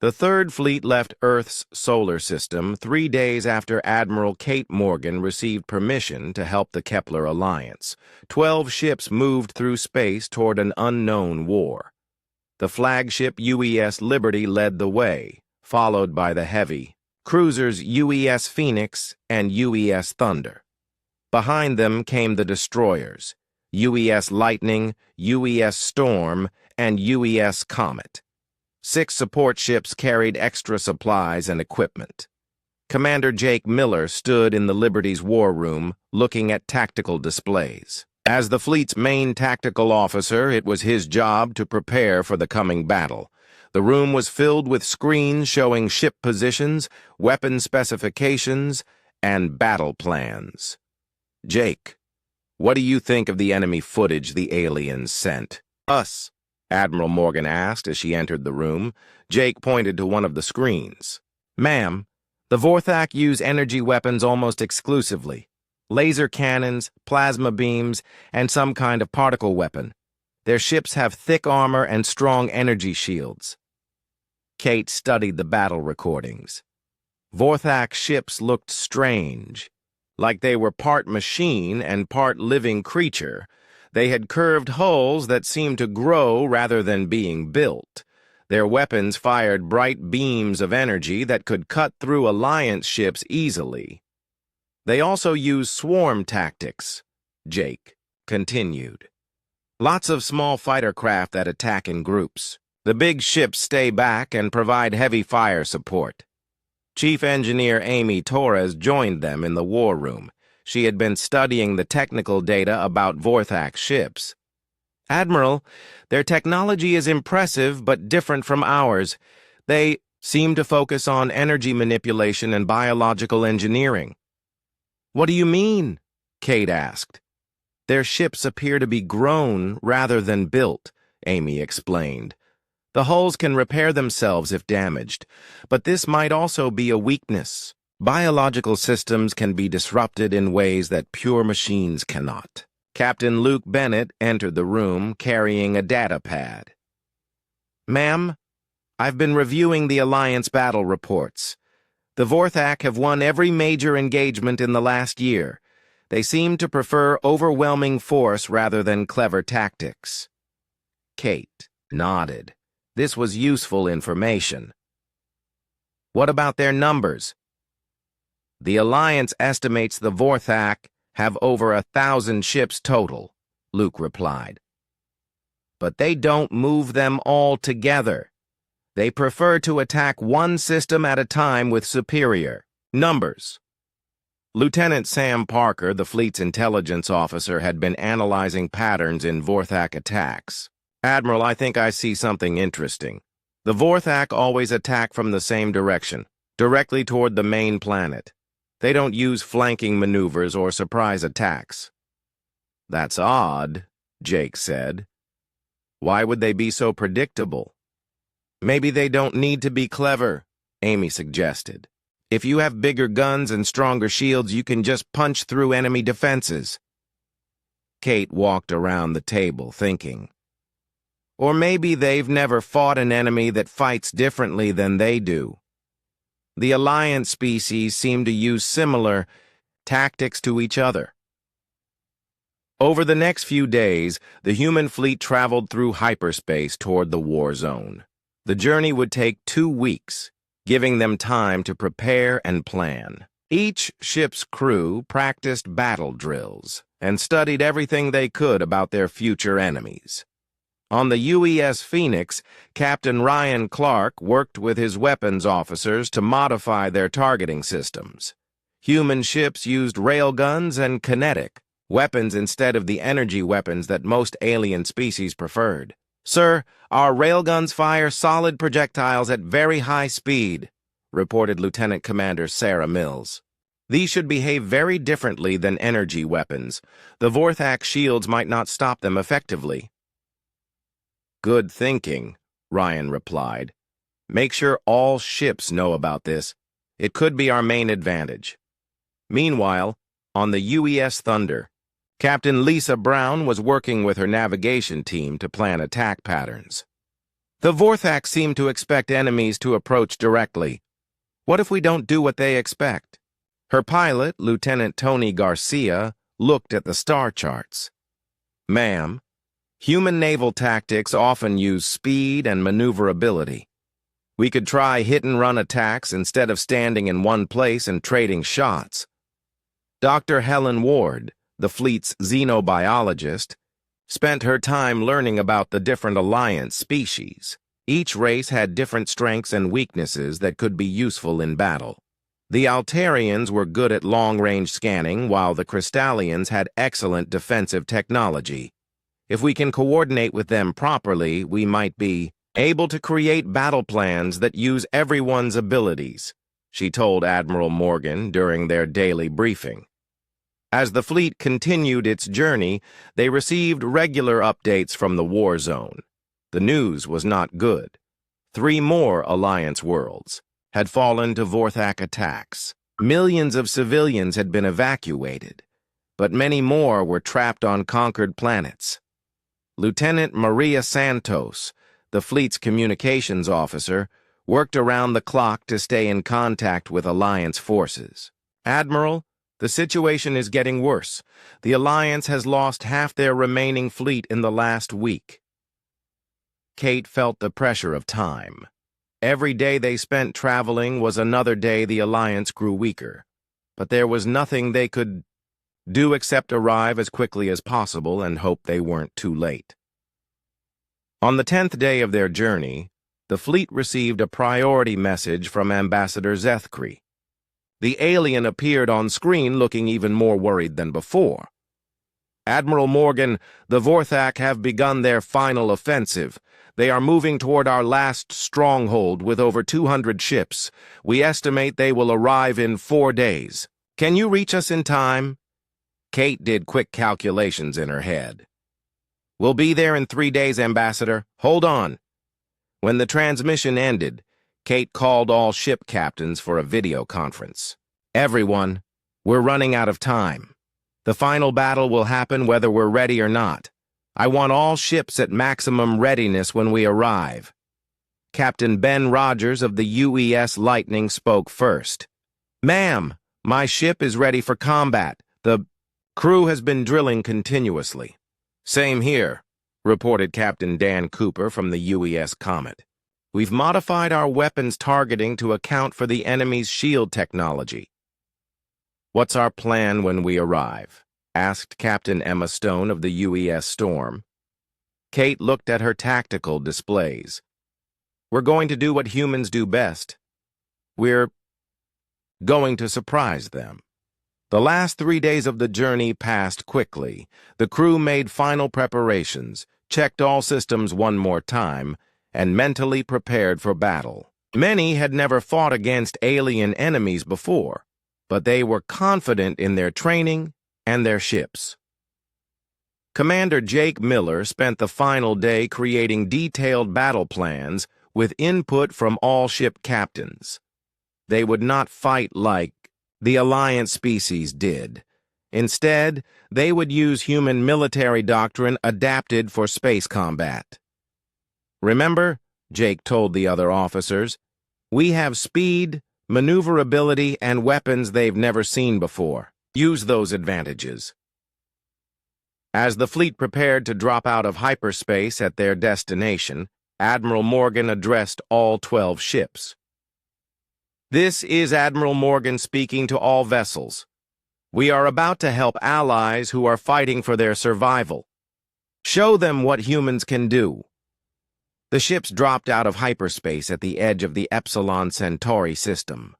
The Third Fleet left Earth's solar system 3 days after Admiral Kate Morgan received permission to help the Kepler Alliance. 12 ships moved through space toward an unknown war. The flagship UES Liberty led the way, followed by the heavy cruisers UES Phoenix and UES Thunder. Behind them came the destroyers, UES Lightning, UES Storm, and UES Comet. 6 support ships carried extra supplies and equipment. Commander Jake Miller stood in the Liberty's war room, looking at tactical displays. As the fleet's main tactical officer, it was his job to prepare for the coming battle. The room was filled with screens showing ship positions, weapon specifications, and battle plans. "Jake, what do you think of the enemy footage the aliens sent?" "Us," Admiral Morgan asked as she entered the room. Jake pointed to one of the screens. "Ma'am, the Vorthak use energy weapons almost exclusively. Laser cannons, plasma beams, and some kind of particle weapon. Their ships have thick armor and strong energy shields." Kate studied the battle recordings. Vorthak ships looked strange, like they were part machine and part living creature. They had curved hulls that seemed to grow rather than being built. Their weapons fired bright beams of energy that could cut through Alliance ships easily. "They also use swarm tactics," Jake continued. "Lots of small fighter craft that attack in groups. The big ships stay back and provide heavy fire support." Chief Engineer Amy Torres joined them in the war room. She had been studying the technical data about Vorthak ships. "Admiral, their technology is impressive but different from ours. They seem to focus on energy manipulation and biological engineering." "What do you mean?" Kate asked. "Their ships appear to be grown rather than built," Amy explained. "The hulls can repair themselves if damaged, but this might also be a weakness. Biological systems can be disrupted in ways that pure machines cannot." Captain Luke Bennett entered the room carrying a data pad. "Ma'am, I've been reviewing the Alliance battle reports. The Vorthak have won every major engagement in the last year. They seem to prefer overwhelming force rather than clever tactics." Kate nodded. This was useful information. "What about their numbers?" "The Alliance estimates the Vorthak have over 1,000 ships total," Luke replied. "But they don't move them all together. They prefer to attack one system at a time with superior numbers." Lieutenant Sam Parker, the fleet's intelligence officer, had been analyzing patterns in Vorthak attacks. "Admiral, I think I see something interesting. The Vorthak always attack from the same direction, directly toward the main planet. They don't use flanking maneuvers or surprise attacks." "That's odd," Jake said. "Why would they be so predictable?" "Maybe they don't need to be clever," Amy suggested. "If you have bigger guns and stronger shields, you can just punch through enemy defenses." Kate walked around the table, thinking. Or maybe they've never fought an enemy that fights differently than they do. The Alliance species seem to use similar tactics to each other. Over the next few days, the human fleet traveled through hyperspace toward the war zone. The journey would take 2 weeks, giving them time to prepare and plan. Each ship's crew practiced battle drills and studied everything they could about their future enemies. On the UES Phoenix, Captain Ryan Clark worked with his weapons officers to modify their targeting systems. Human ships used railguns and kinetic weapons instead of the energy weapons that most alien species preferred. "Sir, our railguns fire solid projectiles at very high speed," reported Lieutenant Commander Sarah Mills. "These should behave very differently than energy weapons. The Vorthak shields might not stop them effectively." "Good thinking," Ryan replied. "Make sure all ships know about this. It could be our main advantage." Meanwhile, on the UES Thunder, Captain Lisa Brown was working with her navigation team to plan attack patterns. The Vorthak seem to expect enemies to approach directly. What if we don't do what they expect? Her pilot, Lieutenant Tony Garcia, looked at the star charts. Ma'am, human naval tactics often use speed and maneuverability. We could try hit-and-run attacks instead of standing in one place and trading shots. Dr. Helen Ward, the fleet's xenobiologist, spent her time learning about the different Alliance species. Each race had different strengths and weaknesses that could be useful in battle. The Altarians were good at long-range scanning, while the Crystallians had excellent defensive technology. If we can coordinate with them properly, we might be able to create battle plans that use everyone's abilities, she told Admiral Morgan during their daily briefing. As the fleet continued its journey, they received regular updates from the war zone. The news was not good. 3 more Alliance worlds had fallen to Vorthak attacks. Millions of civilians had been evacuated, but many more were trapped on conquered planets. Lieutenant Maria Santos, the fleet's communications officer, worked around the clock to stay in contact with Alliance forces. Admiral, the situation is getting worse. The Alliance has lost half their remaining fleet in the last week. Kate felt the pressure of time. Every day they spent traveling was another day the Alliance grew weaker. But there was nothing they could do except arrive as quickly as possible and hope they weren't too late. On the 10th day of their journey, the fleet received a priority message from Ambassador Zethkri. The alien appeared on screen looking even more worried than before. Admiral Morgan, the Vorthak have begun their final offensive. They are moving toward our last stronghold with over 200 ships. We estimate they will arrive in 4 days. Can you reach us in time? Kate did quick calculations in her head. We'll be there in 3 days, Ambassador. Hold on. When the transmission ended, Kate called all ship captains for a video conference. Everyone, we're running out of time. The final battle will happen whether we're ready or not. I want all ships at maximum readiness when we arrive. Captain Ben Rogers of the UES Lightning spoke first. Ma'am, my ship is ready for combat. The crew has been drilling continuously. Same here, reported Captain Dan Cooper from the UES Comet. We've modified our weapons targeting to account for the enemy's shield technology. What's our plan when we arrive? Asked Captain Emma Stone of the UES Storm. Kate looked at her tactical displays. We're going to do what humans do best. We're going to surprise them. The last 3 days of the journey passed quickly. The crew made final preparations, checked all systems one more time, and mentally prepared for battle. Many had never fought against alien enemies before, but they were confident in their training and their ships. Commander Jake Miller spent the final day creating detailed battle plans with input from all ship captains. They would not fight like the Alliance species did. Instead, they would use human military doctrine adapted for space combat. Remember, Jake told the other officers, we have speed, maneuverability, and weapons they've never seen before. Use those advantages. As the fleet prepared to drop out of hyperspace at their destination, Admiral Morgan addressed all 12 ships. This is Admiral Morgan speaking to all vessels. We are about to help allies who are fighting for their survival. Show them what humans can do. The ships dropped out of hyperspace at the edge of the Epsilon Centauri system.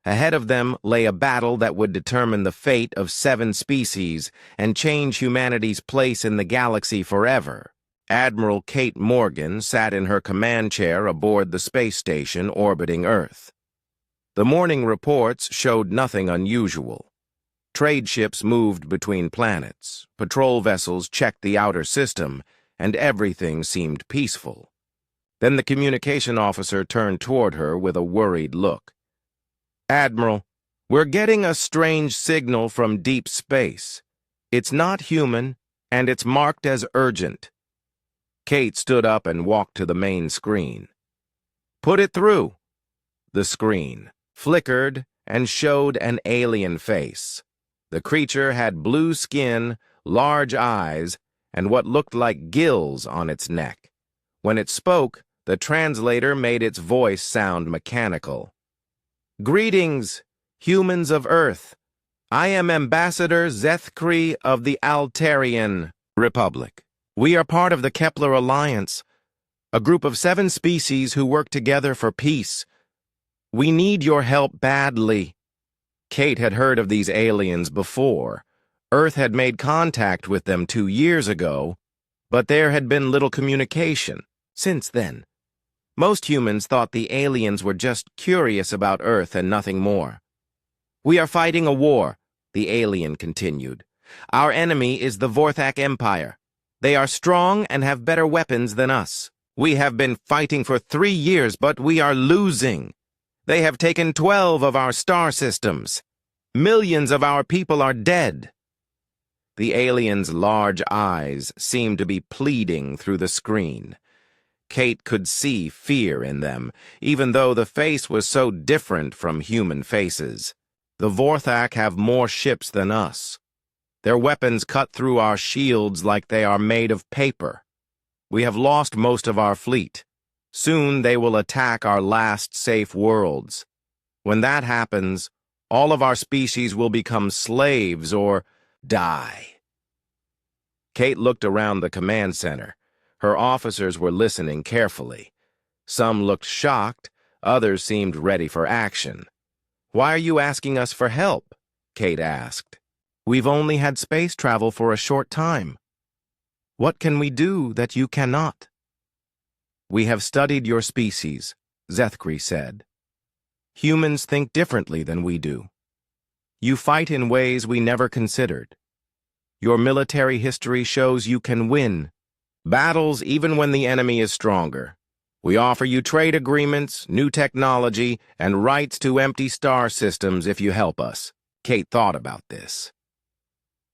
Ahead of them lay a battle that would determine the fate of 7 species and change humanity's place in the galaxy forever. Admiral Kate Morgan sat in her command chair aboard the space station orbiting Earth. The morning reports showed nothing unusual. Trade ships moved between planets, patrol vessels checked the outer system, and everything seemed peaceful. Then the communication officer turned toward her with a worried look. Admiral, we're getting a strange signal from deep space. It's not human, and it's marked as urgent. Kate stood up and walked to the main screen. "Put it through." The screen flickered and showed an alien face. The creature had blue skin, large eyes, and what looked like gills on its neck. When it spoke, the translator made its voice sound mechanical. "Greetings, humans of Earth. I am Ambassador Zethkri of the Altarian Republic. We are part of the Kepler Alliance, a group of 7 species who work together for peace. We need your help badly." Kate had heard of these aliens before. Earth had made contact with them 2 years ago, but there had been little communication since then. Most humans thought the aliens were just curious about Earth and nothing more. "We are fighting a war," the alien continued. "Our enemy is the Vorthak Empire. They are strong and have better weapons than us. We have been fighting for 3 years, but we are losing. They have taken 12 of our star systems. Millions of our people are dead." The alien's large eyes seemed to be pleading through the screen. Kate could see fear in them, even though the face was so different from human faces. "The Vorthak have more ships than us. Their weapons cut through our shields like they are made of paper. We have lost most of our fleet. Soon they will attack our last safe worlds. When that happens, all of our species will become slaves or die." Kate looked around the command center. Her officers were listening carefully. Some looked shocked, others seemed ready for action. "Why are you asking us for help?" Kate asked. "We've only had space travel for a short time. What can we do that you cannot?" "We have studied your species," Zethkri said. "Humans think differently than we do. You fight in ways we never considered. Your military history shows you can win battles even when the enemy is stronger. We offer you trade agreements, new technology, and rights to empty star systems if you help us." Kate thought about this.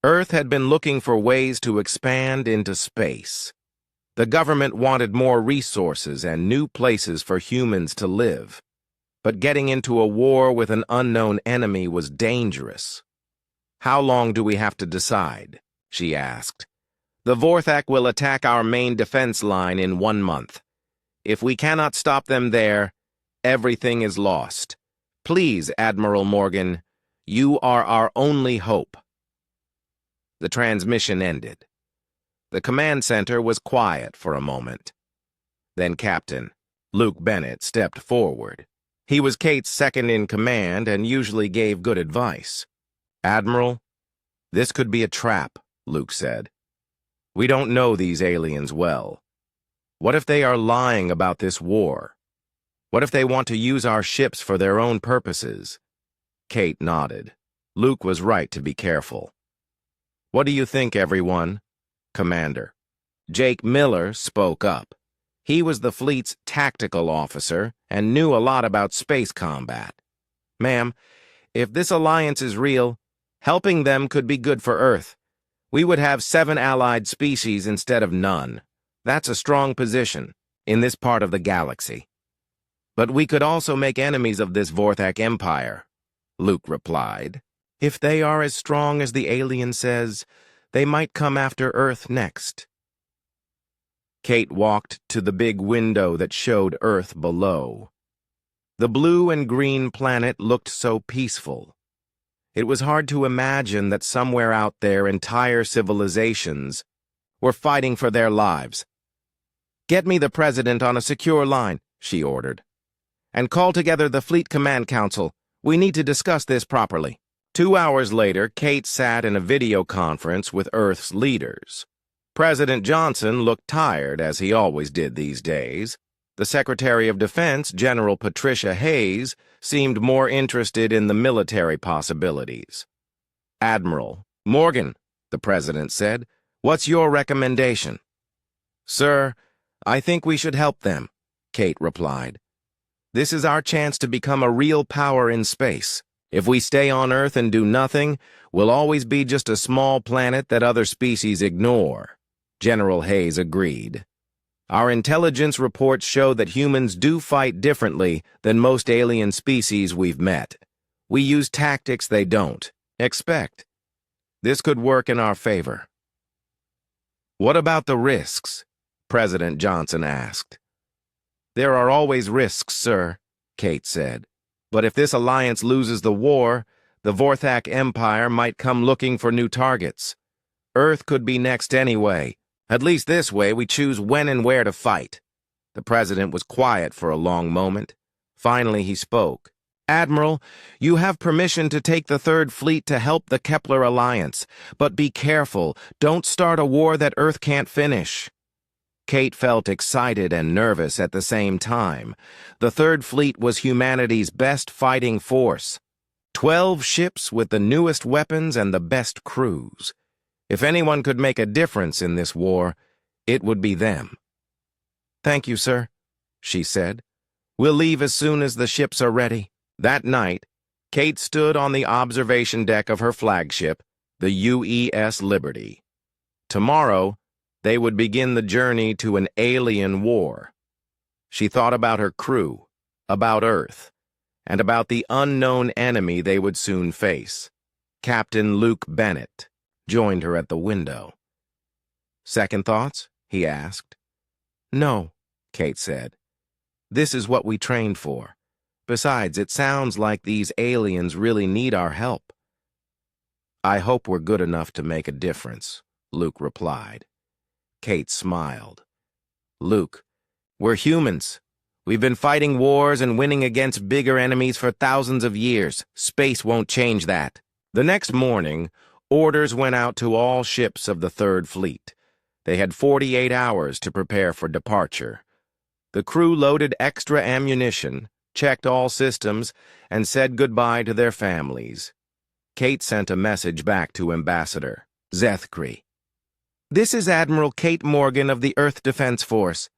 Earth had been looking for ways to expand into space. The government wanted more resources and new places for humans to live. But getting into a war with an unknown enemy was dangerous. "How long do we have to decide?" she asked. "The Vorthak will attack our main defense line in 1 month. If we cannot stop them there, everything is lost. Please, Admiral Morgan, you are our only hope." The transmission ended. The command center was quiet for a moment. Then Captain Luke Bennett stepped forward. He was Kate's second-in-command and usually gave good advice. "Admiral, this could be a trap," Luke said. "We don't know these aliens well. What if they are lying about this war? What if they want to use our ships for their own purposes?" Kate nodded. Luke was right to be careful. "What do you think, everyone?" Commander Jake Miller spoke up. He was the fleet's tactical officer and knew a lot about space combat. "Ma'am, if this alliance is real, helping them could be good for Earth. We would have 7 allied species instead of none. That's a strong position in this part of the galaxy. But we could also make enemies of this Vorthak Empire," Luke replied. "If they are as strong as the alien says, they might come after Earth next." Kate walked to the big window that showed Earth below. The blue and green planet looked so peaceful. It was hard to imagine that somewhere out there entire civilizations were fighting for their lives. "Get me the President on a secure line," she ordered. "And call together the Fleet Command Council. We need to discuss this properly." 2 hours later, Kate sat in a video conference with Earth's leaders. President Johnson looked tired, as he always did these days. The Secretary of Defense, General Patricia Hayes, seemed more interested in the military possibilities. "Admiral Morgan," the President said, "what's your recommendation?" "Sir, I think we should help them," Kate replied. "This is our chance to become a real power in space. If we stay on Earth and do nothing, we'll always be just a small planet that other species ignore." General Hayes agreed. Our intelligence reports show that humans do fight differently than most alien species we've met. We use tactics they don't expect. This could work in our favor." "What about the risks?" President Johnson asked. "There are always risks, sir," Kate said. "But if this alliance loses the war, the Vorthak Empire might come looking for new targets. Earth could be next anyway. At least this way we choose when and where to fight." The president was quiet for a long moment. Finally he spoke. "Admiral, you have permission to take the Third Fleet to help the Kepler Alliance, but be careful. Don't start a war that Earth can't finish." Kate felt excited and nervous at the same time. The Third Fleet was humanity's best fighting force. 12 ships with the newest weapons and the best crews. If anyone could make a difference in this war, it would be them. "Thank you, sir," she said. "We'll leave as soon as the ships are ready." That night, Kate stood on the observation deck of her flagship, the UES Liberty. Tomorrow, they would begin the journey to an alien war. She thought about her crew, about Earth, and about the unknown enemy they would soon face. Captain Luke Bennett joined her at the window. "Second thoughts?" he asked. "No," Kate said. "This is what we trained for. Besides, it sounds like these aliens really need our help." "I hope we're good enough to make a difference," Luke replied. Kate smiled. "Luke, we're humans. We've been fighting wars and winning against bigger enemies for thousands of years. Space won't change that." The next morning, orders went out to all ships of the Third Fleet. They had 48 hours to prepare for departure. The crew loaded extra ammunition, checked all systems, and said goodbye to their families. Kate sent a message back to Ambassador Zethkri. "This is Admiral Kate Morgan of the Earth Defense Force.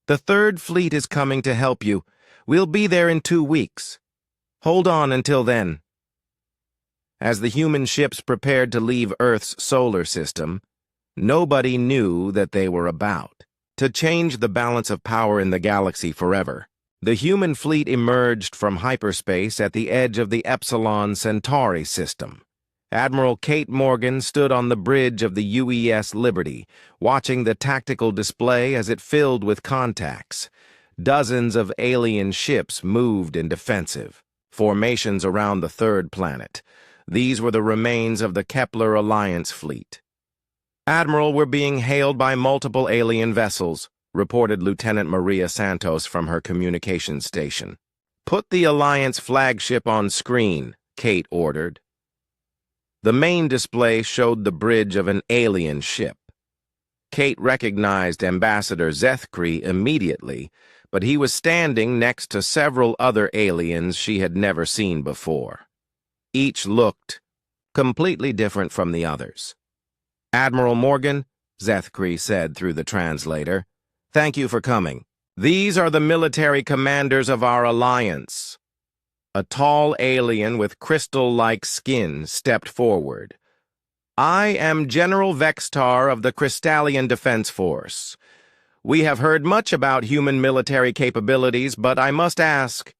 The Third Fleet is coming to help you. We'll be there in 2 weeks. Hold on until then." As the human ships prepared to leave Earth's solar system, nobody knew that they were about to change the balance of power in the galaxy forever. The human fleet emerged from hyperspace at the edge of the Epsilon Centauri system. Admiral Kate Morgan stood on the bridge of the UES Liberty, watching the tactical display as it filled with contacts. Dozens of alien ships moved in defensive formations around the third planet. These were the remains of the Kepler Alliance fleet. "Admiral, we're being hailed by multiple alien vessels," reported Lieutenant Maria Santos from her communications station. "Put the Alliance flagship on screen," Kate ordered. The main display showed the bridge of an alien ship. Kate recognized Ambassador Zethkri immediately, but he was standing next to several other aliens she had never seen before. Each looked completely different from the others. "Admiral Morgan," Zethkri said through the translator, "thank you for coming. These are the military commanders of our alliance." A tall alien with crystal-like skin stepped forward. "I am General Vextar of the Crystallian Defense Force. We have heard much about human military capabilities, but I must ask,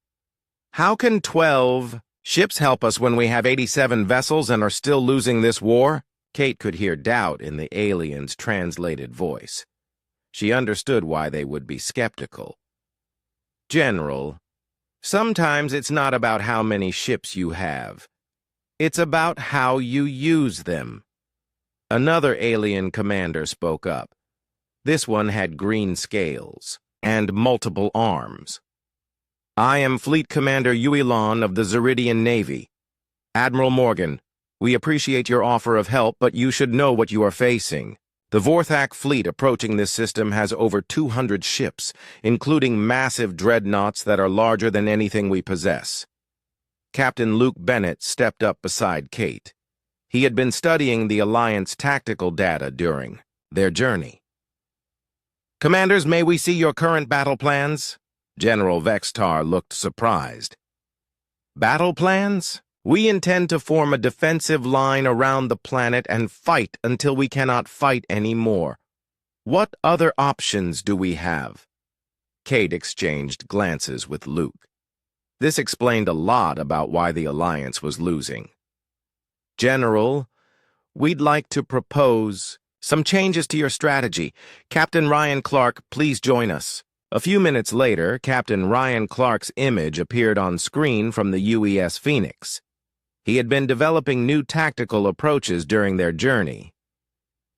how can 12 ships help us when we have 87 vessels and are still losing this war?" Kate could hear doubt in the alien's translated voice. She understood why they would be skeptical. "General, sometimes it's not about how many ships you have. It's about how you use them." Another alien commander spoke up. This one had green scales and multiple arms. "I am Fleet Commander Yuilon of the Zeridian Navy. Admiral Morgan, we appreciate your offer of help, but you should know what you are facing. The Vorthak fleet approaching this system has over 200 ships, including massive dreadnoughts that are larger than anything we possess." Captain Luke Bennett stepped up beside Kate. He had been studying the Alliance tactical data during their journey. "Commanders, may we see your current battle plans?" General Vextar looked surprised. "Battle plans? We intend to form a defensive line around the planet and fight until we cannot fight anymore." What other options do we have? Kate exchanged glances with Luke. This explained a lot about why the Alliance was losing. General, we'd like to propose some changes to your strategy. Captain Ryan Clark, please join us. A few minutes later, Captain Ryan Clark's image appeared on screen from the UES Phoenix. He had been developing new tactical approaches during their journey.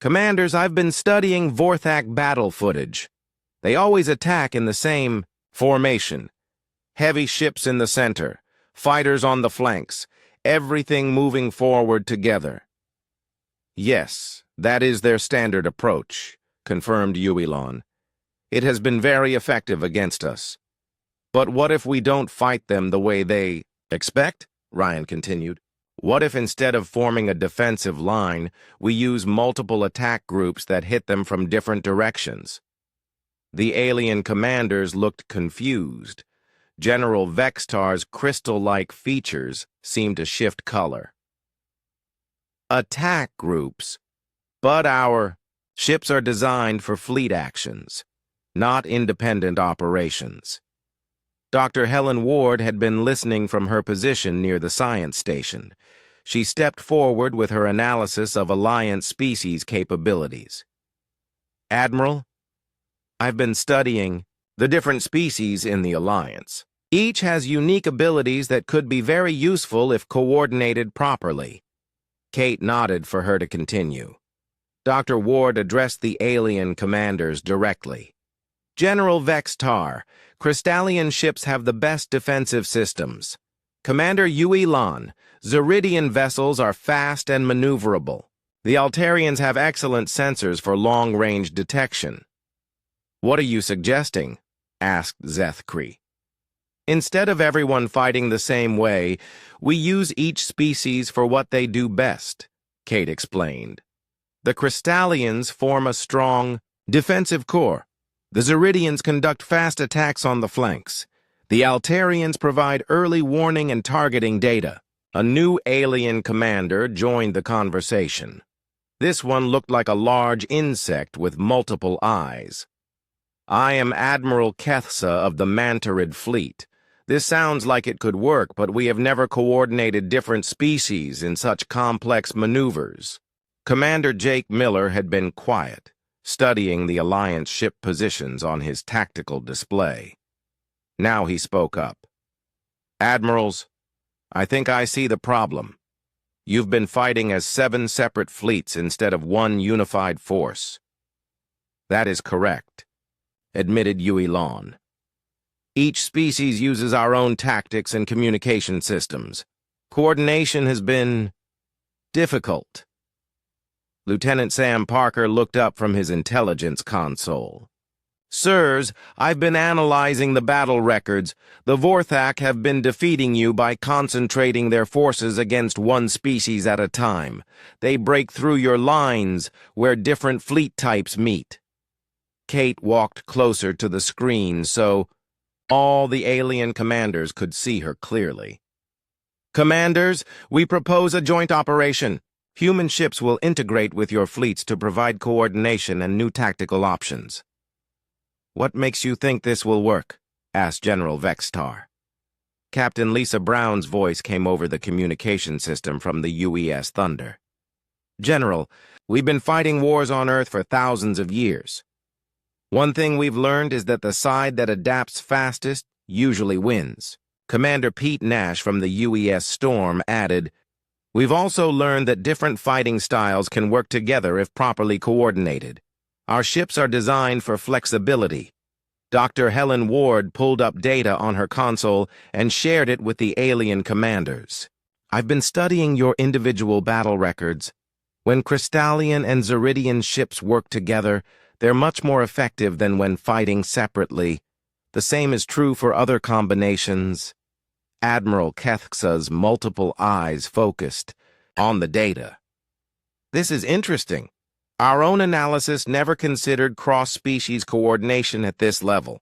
Commanders, I've been studying Vorthak battle footage. They always attack in the same formation. Heavy ships in the center, fighters on the flanks, everything moving forward together. Yes, that is their standard approach, confirmed Yuilon. It has been very effective against us. But what if we don't fight them the way they expect? Ryan continued. What if instead of forming a defensive line, we use multiple attack groups that hit them from different directions? The alien commanders looked confused. General Vextar's crystal-like features seemed to shift color. Attack groups. But our ships are designed for fleet actions, not independent operations. Dr. Helen Ward had been listening from her position near the science station. She stepped forward with her analysis of Alliance species capabilities. Admiral, I've been studying the different species in the Alliance. Each has unique abilities that could be very useful if coordinated properly. Kate nodded for her to continue. Dr. Ward addressed the alien commanders directly. General Vextar, Crystallian ships have the best defensive systems. Commander Yuilon, Zeridian vessels are fast and maneuverable. The Altarians have excellent sensors for long-range detection. What are you suggesting? Asked Zethkri. Instead of everyone fighting the same way, we use each species for what they do best, Kate explained. The Crystallians form a strong defensive core. The Zeridians conduct fast attacks on the flanks. The Altarians provide early warning and targeting data. A new alien commander joined the conversation. This one looked like a large insect with multiple eyes. I am Admiral Kethsa of the Mantarid Fleet. This sounds like it could work, but we have never coordinated different species in such complex maneuvers. Commander Jake Miller had been quiet, studying the Alliance ship positions on his tactical display. Now he spoke up. Admirals, I think I see the problem. You've been fighting as 7 separate fleets instead of one unified force. That is correct, admitted Yuilon. Each species uses our own tactics and communication systems. Coordination has been difficult. Lieutenant Sam Parker looked up from his intelligence console. Sirs, I've been analyzing the battle records. The Vorthak have been defeating you by concentrating their forces against one species at a time. They break through your lines where different fleet types meet. Kate walked closer to the screen so all the alien commanders could see her clearly. Commanders, we propose a joint operation. Human ships will integrate with your fleets to provide coordination and new tactical options. What makes you think this will work? Asked General Vextar. Captain Lisa Brown's voice came over the communication system from the UES Thunder. General, we've been fighting wars on Earth for thousands of years. One thing we've learned is that the side that adapts fastest usually wins. Commander Pete Nash from the UES Storm added, We've also learned that different fighting styles can work together if properly coordinated. Our ships are designed for flexibility. Dr. Helen Ward pulled up data on her console and shared it with the alien commanders. I've been studying your individual battle records. When Crystallian and Zeridian ships work together, they're much more effective than when fighting separately. The same is true for other combinations. Admiral Kethsa's multiple eyes focused on the data. This is interesting. Our own analysis never considered cross-species coordination at this level.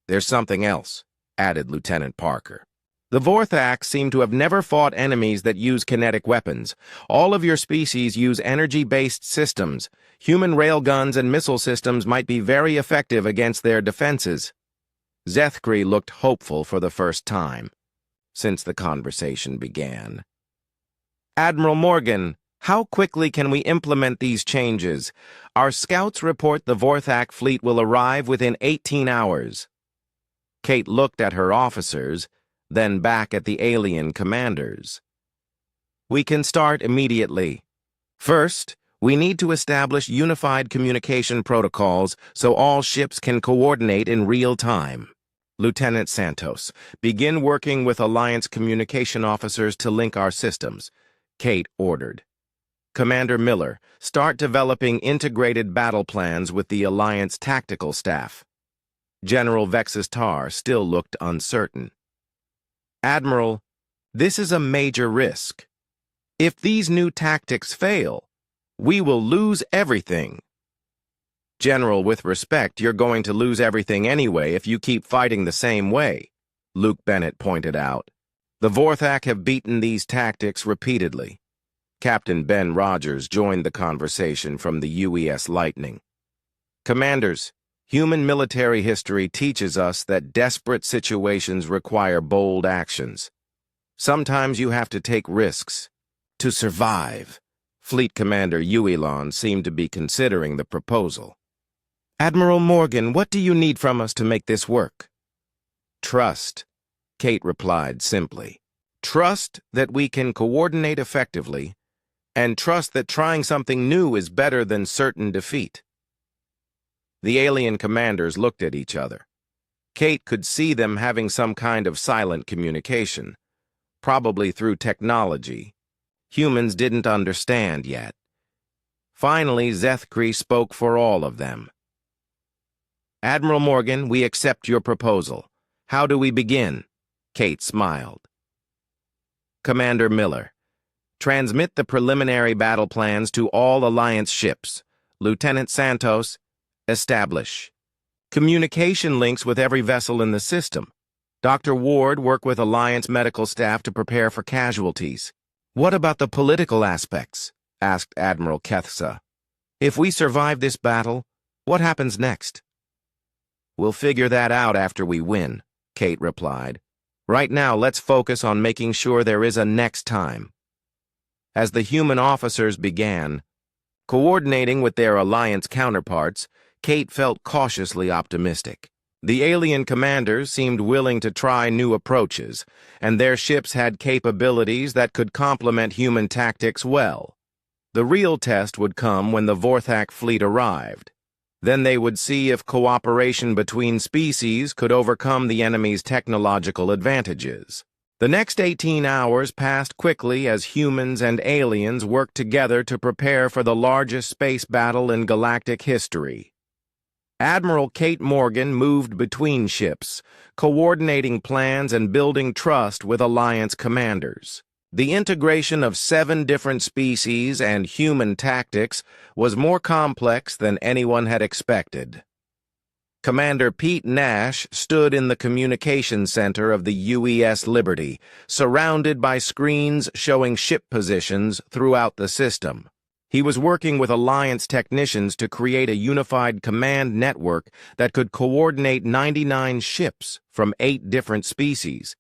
There's something else, added Lieutenant Parker. The Vorthak seem to have never fought enemies that use kinetic weapons. All of your species use energy-based systems. Human railguns and missile systems might be very effective against their defenses. Zethkri looked hopeful for the first time since the conversation began. Admiral Morgan, how quickly can we implement these changes? Our scouts report the Vorthak fleet will arrive within 18 hours. Kate looked at her officers, then back at the alien commanders. We can start immediately. First, we need to establish unified communication protocols so all ships can coordinate in real time. Lieutenant Santos, begin working with Alliance communication officers to link our systems, Kate ordered. Commander Miller, start developing integrated battle plans with the Alliance tactical staff. General Vexus Tar still looked uncertain. Admiral, this is a major risk. If these new tactics fail, we will lose everything. General, with respect, you're going to lose everything anyway if you keep fighting the same way, Luke Bennett pointed out. The Vorthak have beaten these tactics repeatedly. Captain Ben Rogers joined the conversation from the UES Lightning. Commanders, human military history teaches us that desperate situations require bold actions. Sometimes you have to take risks to survive. Fleet Commander Uelon seemed to be considering the proposal. Admiral Morgan, what do you need from us to make this work? Trust, Kate replied simply. Trust that we can coordinate effectively, and trust that trying something new is better than certain defeat. The alien commanders looked at each other. Kate could see them having some kind of silent communication, probably through technology. Humans didn't understand yet. Finally, Zethkri spoke for all of them. Admiral Morgan, we accept your proposal. How do we begin? Kate smiled. Commander Miller, transmit the preliminary battle plans to all Alliance ships. Lieutenant Santos, establish communication links with every vessel in the system. Dr. Ward, work with Alliance medical staff to prepare for casualties. What about the political aspects? Asked Admiral Kethsa. If we survive this battle, what happens next? We'll figure that out after we win, Kate replied. Right now, let's focus on making sure there is a next time. As the human officers began coordinating with their Alliance counterparts, Kate felt cautiously optimistic. The alien commanders seemed willing to try new approaches, and their ships had capabilities that could complement human tactics well. The real test would come when the Vorthak fleet arrived. Then they would see if cooperation between species could overcome the enemy's technological advantages. The next 18 hours passed quickly as humans and aliens worked together to prepare for the largest space battle in galactic history. Admiral Kate Morgan moved between ships, coordinating plans and building trust with Alliance commanders. The integration of 7 different species and human tactics was more complex than anyone had expected. Commander Pete Nash stood in the communication center of the UES Liberty, surrounded by screens showing ship positions throughout the system. He was working with Alliance technicians to create a unified command network that could coordinate 99 ships from 8 different species.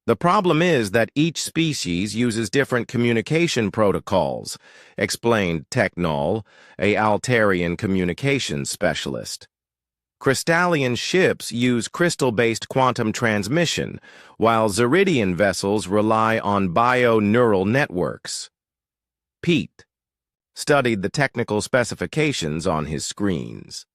The problem is that each species uses different communication protocols, explained Technol, a Altarian communications specialist. Crystallian ships use crystal-based quantum transmission, while Zeridian vessels rely on bio-neural networks. Pete studied the technical specifications on his screens.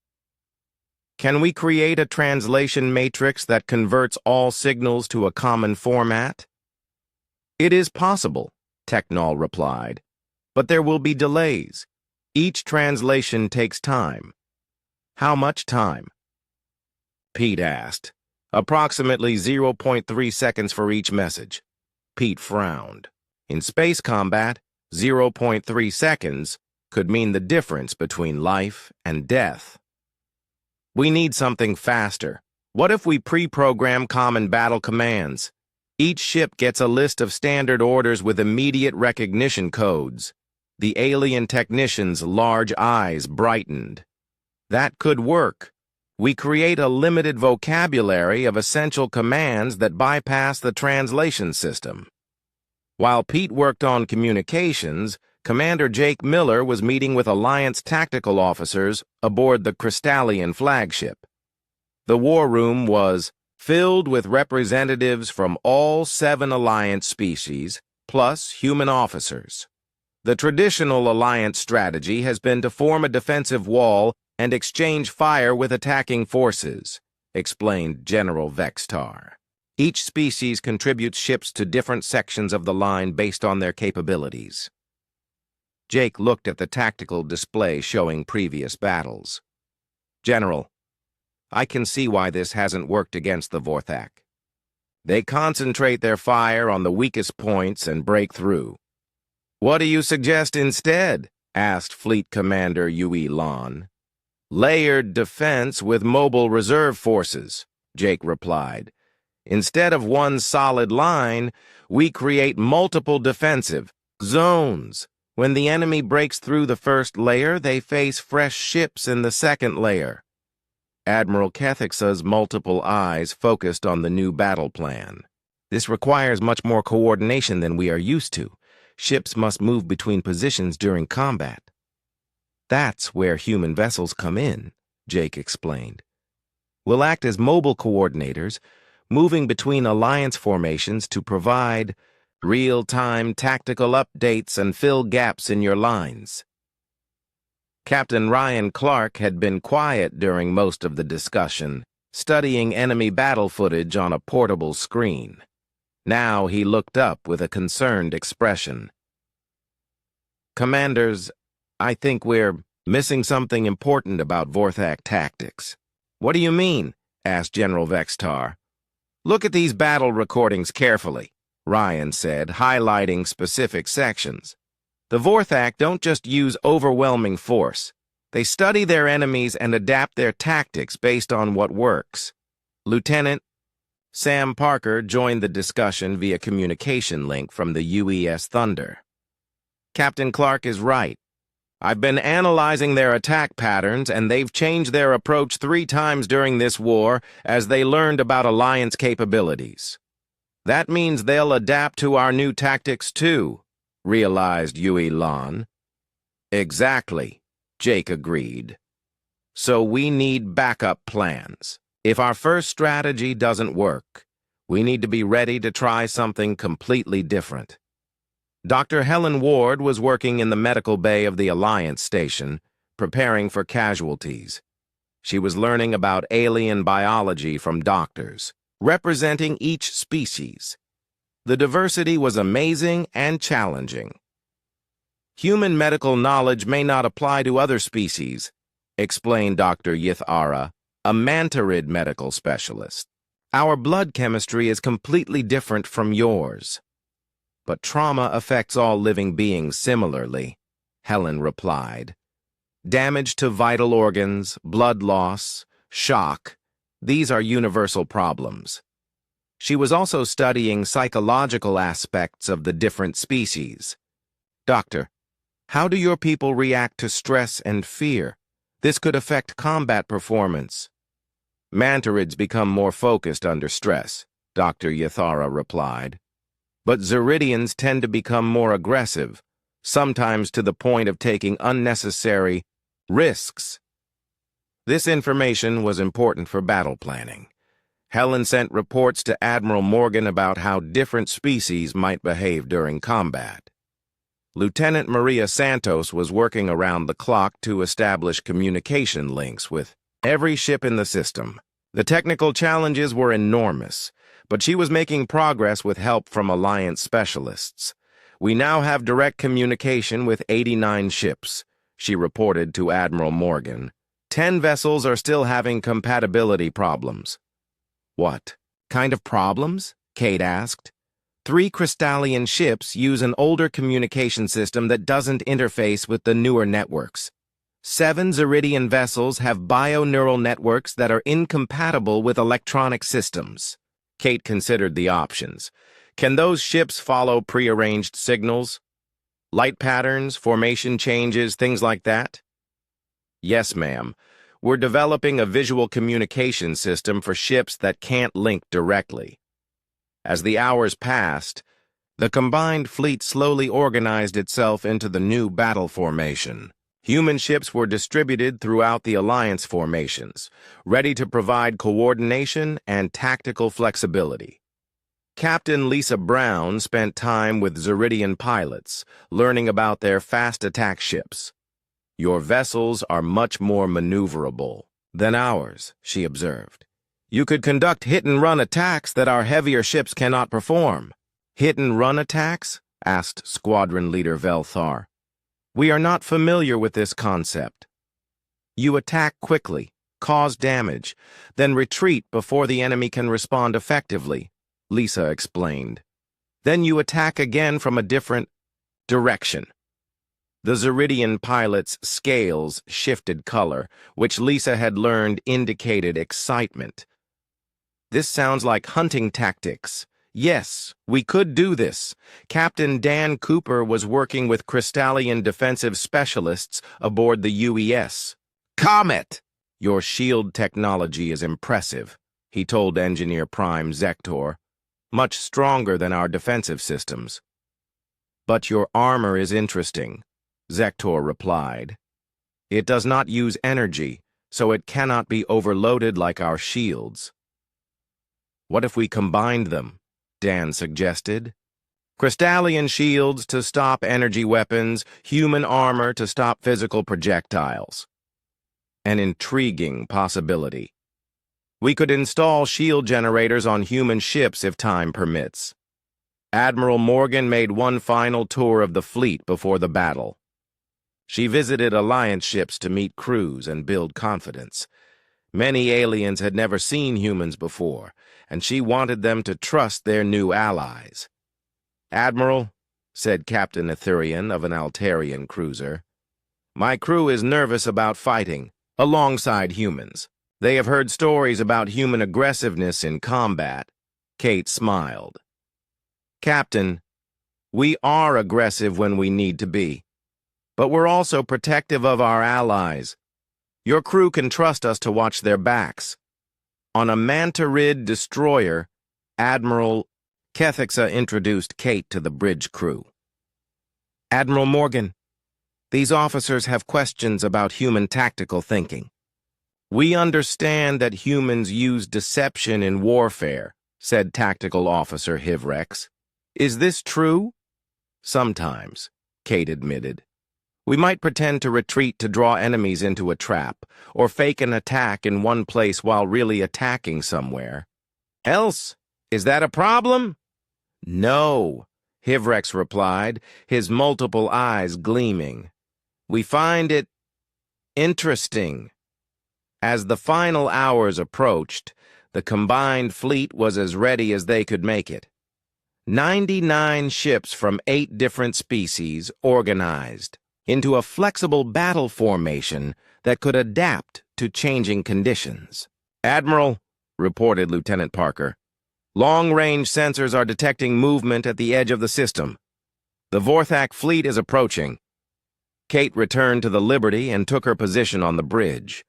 Can we create a translation matrix that converts all signals to a common format? It is possible, Technol replied, but there will be delays. Each translation takes time. How much time? Pete asked. Approximately 0.3 seconds for each message. Pete frowned. In space combat, 0.3 seconds could mean the difference between life and death. We need something faster. What if we pre-program common battle commands? Each ship gets a list of standard orders with immediate recognition codes. The alien technician's large eyes brightened. That could work. We create a limited vocabulary of essential commands that bypass the translation system. While Pete worked on communications, Commander Jake Miller was meeting with Alliance tactical officers aboard the Crystallian flagship. The war room was filled with representatives from all 7 Alliance species, plus human officers. The traditional Alliance strategy has been to form a defensive wall and exchange fire with attacking forces, explained General Vextar. Each species contributes ships to different sections of the line based on their capabilities. Jake looked at the tactical display showing previous battles. General, I can see why this hasn't worked against the Vorthak. They concentrate their fire on the weakest points and break through. What do you suggest instead? Asked Fleet Commander Yui Lan. Layered defense with mobile reserve forces, Jake replied. Instead of one solid line, we create multiple defensive zones. When the enemy breaks through the first layer, they face fresh ships in the second layer. Admiral Kethixa's multiple eyes focused on the new battle plan. This requires much more coordination than we are used to. Ships must move between positions during combat. That's where human vessels come in, Jake explained. We'll act as mobile coordinators, moving between alliance formations to provide real-time tactical updates and fill gaps in your lines. Captain Ryan Clark had been quiet during most of the discussion, studying enemy battle footage on a portable screen. Now he looked up with a concerned expression. Commanders, I think we're missing something important about Vorthak tactics. What do you mean? Asked General Vextar. Look at these battle recordings carefully, Ryan said, highlighting specific sections. The Vorthak don't just use overwhelming force. They study their enemies and adapt their tactics based on what works. Lieutenant Sam Parker joined the discussion via communication link from the UES Thunder. Captain Clark is right. I've been analyzing their attack patterns, and they've changed their approach 3 times during this war as they learned about Alliance capabilities. That means they'll adapt to our new tactics too, realized Yui Lan. Exactly, Jake agreed. So we need backup plans. If our first strategy doesn't work, we need to be ready to try something completely different. Dr. Helen Ward was working in the medical bay of the Alliance station, preparing for casualties. She was learning about alien biology from doctors, representing each species. The diversity was amazing and challenging. Human medical knowledge may not apply to other species, explained Dr. Yithara, a mantarid medical specialist. Our blood chemistry is completely different from yours. But trauma affects all living beings similarly, Helen replied. Damage to vital organs, blood loss, shock, these are universal problems. She was also studying psychological aspects of the different species. Doctor, how do your people react to stress and fear? This could affect combat performance. Mantarids become more focused under stress, Dr. Yithara replied. But Zeridians tend to become more aggressive, sometimes to the point of taking unnecessary risks. This information was important for battle planning. Helen sent reports to Admiral Morgan about how different species might behave during combat. Lieutenant Maria Santos was working around the clock to establish communication links with every ship in the system. The technical challenges were enormous, but she was making progress with help from Alliance specialists. We now have direct communication with 89 ships, she reported to Admiral Morgan. 10 vessels are still having compatibility problems. What kind of problems? Kate asked. 3 Crystallian ships use an older communication system that doesn't interface with the newer networks. 7 Zeridian vessels have bio-neural networks that are incompatible with electronic systems. Kate considered the options. Can those ships follow prearranged signals? Light patterns, formation changes, things like that? Yes, ma'am. We're developing a visual communication system for ships that can't link directly. As the hours passed, the combined fleet slowly organized itself into the new battle formation. Human ships were distributed throughout the alliance formations, ready to provide coordination and tactical flexibility. Captain Lisa Brown spent time with Zeridian pilots, learning about their fast attack ships. Your vessels are much more maneuverable than ours, she observed. You could conduct hit-and-run attacks that our heavier ships cannot perform. Hit-and-run attacks? Asked Squadron Leader Velthar. We are not familiar with this concept. You attack quickly, cause damage, then retreat before the enemy can respond effectively, Lisa explained. Then you attack again from a different direction. The Zeridian pilot's scales shifted color, which Lisa had learned indicated excitement. This sounds like hunting tactics. Yes, we could do this. Captain Dan Cooper was working with Crystallian defensive specialists aboard the UES. Comet! Your shield technology is impressive, he told Engineer Prime Zektor. Much stronger than our defensive systems. But your armor is interesting, Zektor replied. It does not use energy, so it cannot be overloaded like our shields. What if we combined them? Dan suggested. Crystallian shields to stop energy weapons, human armor to stop physical projectiles. An intriguing possibility. We could install shield generators on human ships if time permits. Admiral Morgan made one final tour of the fleet before the battle. She visited Alliance ships to meet crews and build confidence. Many aliens had never seen humans before, and she wanted them to trust their new allies. Admiral, said Captain Etherian of an Altarian cruiser, my crew is nervous about fighting, alongside humans. They have heard stories about human aggressiveness in combat. Kate smiled. Captain, we are aggressive when we need to be, but we're also protective of our allies. Your crew can trust us to watch their backs. On a Mantarid destroyer, Admiral Kethixa introduced Kate to the bridge crew. Admiral Morgan, these officers have questions about human tactical thinking. We understand that humans use deception in warfare, said Tactical Officer Hivrex. Is this true? Sometimes, Kate admitted. We might pretend to retreat to draw enemies into a trap, or fake an attack in one place while really attacking somewhere. Else, is that a problem? No, Hivrex replied, his multiple eyes gleaming. We find it interesting. As the final hours approached, the combined fleet was as ready as they could make it. 99 ships from 8 different species organized into a flexible battle formation that could adapt to changing conditions. Admiral, reported Lieutenant Parker, long-range sensors are detecting movement at the edge of the system. The Vorthak fleet is approaching. Kate returned to the Liberty and took her position on the bridge.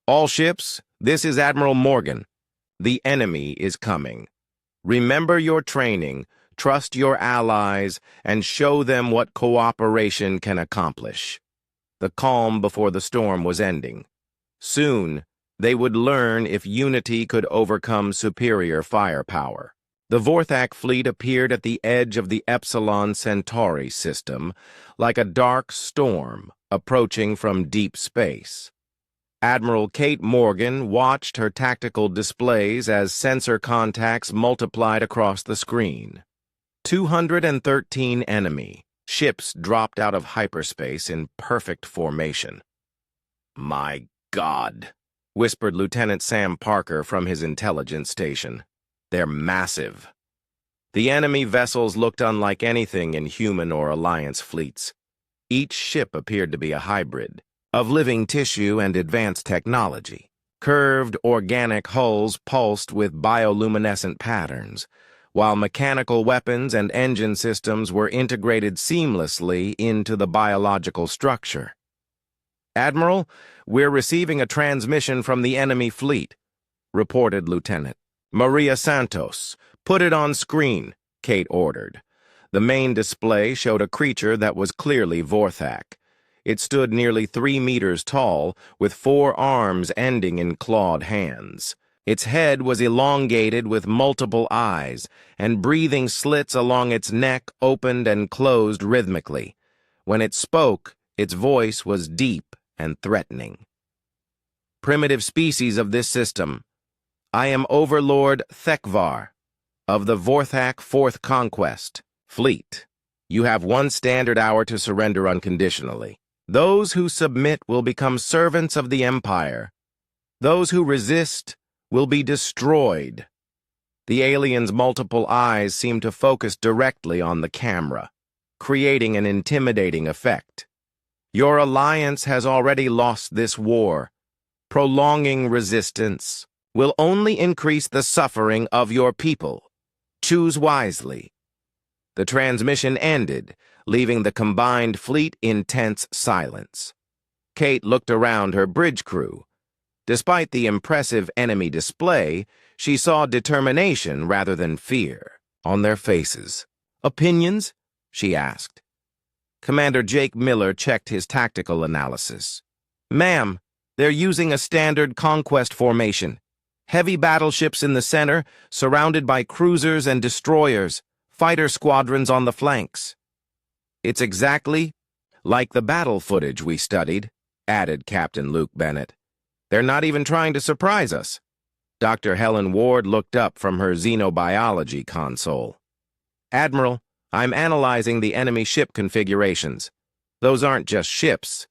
All ships, this is Admiral Morgan. The enemy is coming. Remember your training, trust your allies, and show them what cooperation can accomplish. The calm before the storm was ending. Soon, they would learn if unity could overcome superior firepower. The Vorthak fleet appeared at the edge of the Epsilon Centauri system, like a dark storm approaching from deep space. Admiral Kate Morgan watched her tactical displays as sensor contacts multiplied across the screen. 213 enemy ships dropped out of hyperspace in perfect formation. My God, whispered Lieutenant Sam Parker from his intelligence station. They're massive. The enemy vessels looked unlike anything in human or Alliance fleets. Each ship appeared to be a hybrid of living tissue and advanced technology. Curved, organic hulls pulsed with bioluminescent patterns, while mechanical weapons and engine systems were integrated seamlessly into the biological structure. "Admiral, we're receiving a transmission from the enemy fleet," reported Lieutenant. "Maria Santos, put it on screen," Kate ordered. The main display showed a creature that was clearly Vorthak. It stood nearly 3 meters tall, with 4 arms ending in clawed hands. Its head was elongated with multiple eyes, and breathing slits along its neck opened and closed rhythmically. When it spoke, its voice was deep and threatening. "Primitive species of this system. I am Overlord Thekvar, of the Vorthak 4th Conquest Fleet. You have 1 standard hour to surrender unconditionally. Those who submit will become servants of the Empire. Those who resist will be destroyed." The alien's multiple eyes seemed to focus directly on the camera, creating an intimidating effect. "Your alliance has already lost this war. Prolonging resistance will only increase the suffering of your people. Choose wisely." The transmission ended, leaving the combined fleet in tense silence. Kate looked around her bridge crew. Despite the impressive enemy display, she saw determination rather than fear on their faces. "Opinions?" she asked. Commander Jake Miller checked his tactical analysis. "Ma'am, they're using a standard conquest formation. Heavy battleships in the center, surrounded by cruisers and destroyers, fighter squadrons on the flanks." "It's exactly like the battle footage we studied," added Captain Luke Bennett. "They're not even trying to surprise us." Dr. Helen Ward looked up from her xenobiology console. "Admiral, I'm analyzing the enemy ship configurations. Those aren't just ships.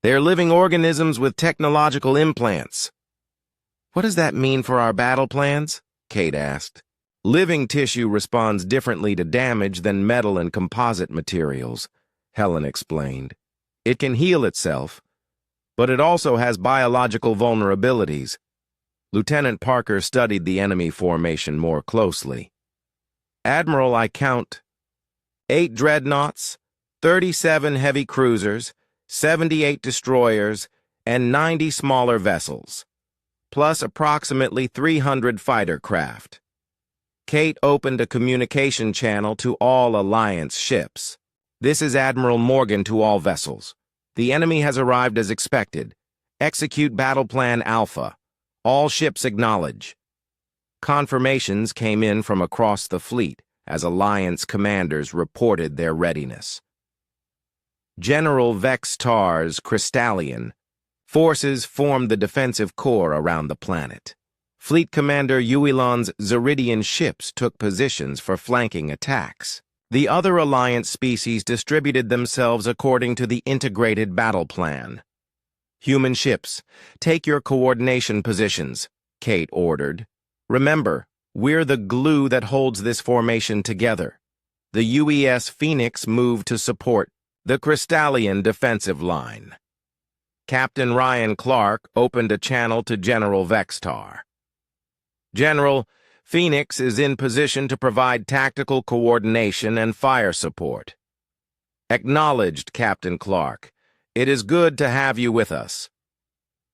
They're living organisms with technological implants." "What does that mean for our battle plans?" Kate asked. "Living tissue responds differently to damage than metal and composite materials," Helen explained. "It can heal itself, but it also has biological vulnerabilities." Lieutenant Parker studied the enemy formation more closely. "Admiral, I count 8 dreadnoughts, 37 heavy cruisers, 78 destroyers, and 90 smaller vessels, plus approximately 300 fighter craft." Kate opened a communication channel to all Alliance ships. "This is Admiral Morgan to all vessels. The enemy has arrived as expected. Execute Battle Plan Alpha. All ships acknowledge." Confirmations came in from across the fleet as Alliance commanders reported their readiness. General Vex Tar's Crystallian forces formed the defensive core around the planet. Fleet Commander Uilon's Zeridian ships took positions for flanking attacks. The other Alliance species distributed themselves according to the integrated battle plan. "Human ships, take your coordination positions," Kate ordered. "Remember, we're the glue that holds this formation together." The UES Phoenix moved to support the Crystallian defensive line. Captain Ryan Clark opened a channel to General Vextar. "General, Phoenix is in position to provide tactical coordination and fire support." "Acknowledged, Captain Clark. It is good to have you with us."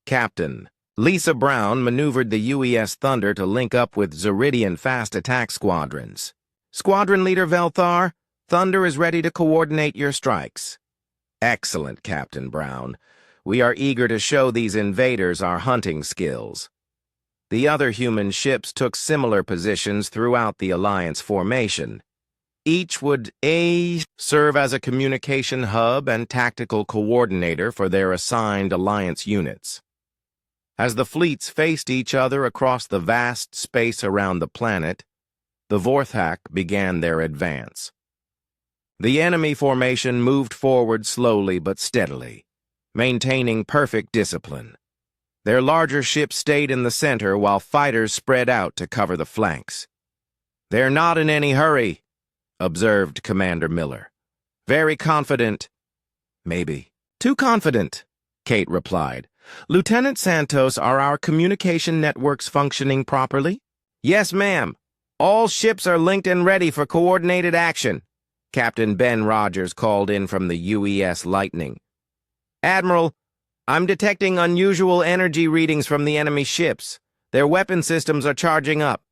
"Captain, Lisa Brown maneuvered the UES Thunder to link up with Zeridian fast attack squadrons." "Squadron Leader Velthar, Thunder is ready to coordinate your strikes." "Excellent, Captain Brown. We are eager to show these invaders our hunting skills." The other human ships took similar positions throughout the Alliance formation. Each would serve as a communication hub and tactical coordinator for their assigned Alliance units. As the fleets faced each other across the vast space around the planet, the Vorthak began their advance. The enemy formation moved forward slowly but steadily, maintaining perfect discipline. Their larger ships stayed in the center while fighters spread out to cover the flanks. "They're not in any hurry," observed Commander Miller. "Very confident." "Maybe too confident," Kate replied. Lieutenant Santos, are our communication networks functioning properly? Yes, ma'am. All ships are linked and ready for coordinated action. Captain Ben Rogers called in from the UES Lightning. Admiral, I'm detecting unusual energy readings from the enemy ships. Their weapon systems are charging up.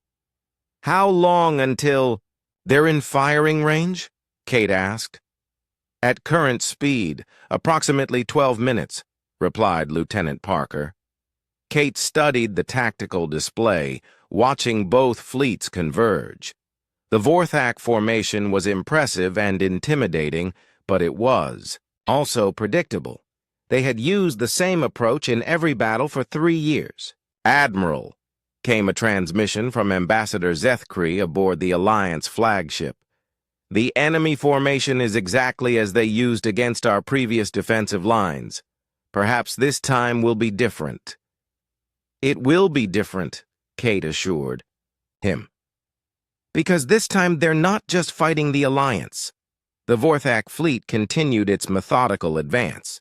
How long until... They're in firing range? Kate asked. At current speed, approximately 12 minutes, replied Lieutenant Parker. Kate studied the tactical display, watching both fleets converge. The Vorthak formation was impressive and intimidating, but it was also predictable. They had used the same approach in every battle for 3 years. Admiral, came a transmission from Ambassador Zethkri aboard the Alliance flagship. The enemy formation is exactly as they used against our previous defensive lines. Perhaps this time will be different. It will be different, Kate assured him. Because this time they're not just fighting the Alliance. The Vorthak fleet continued its methodical advance.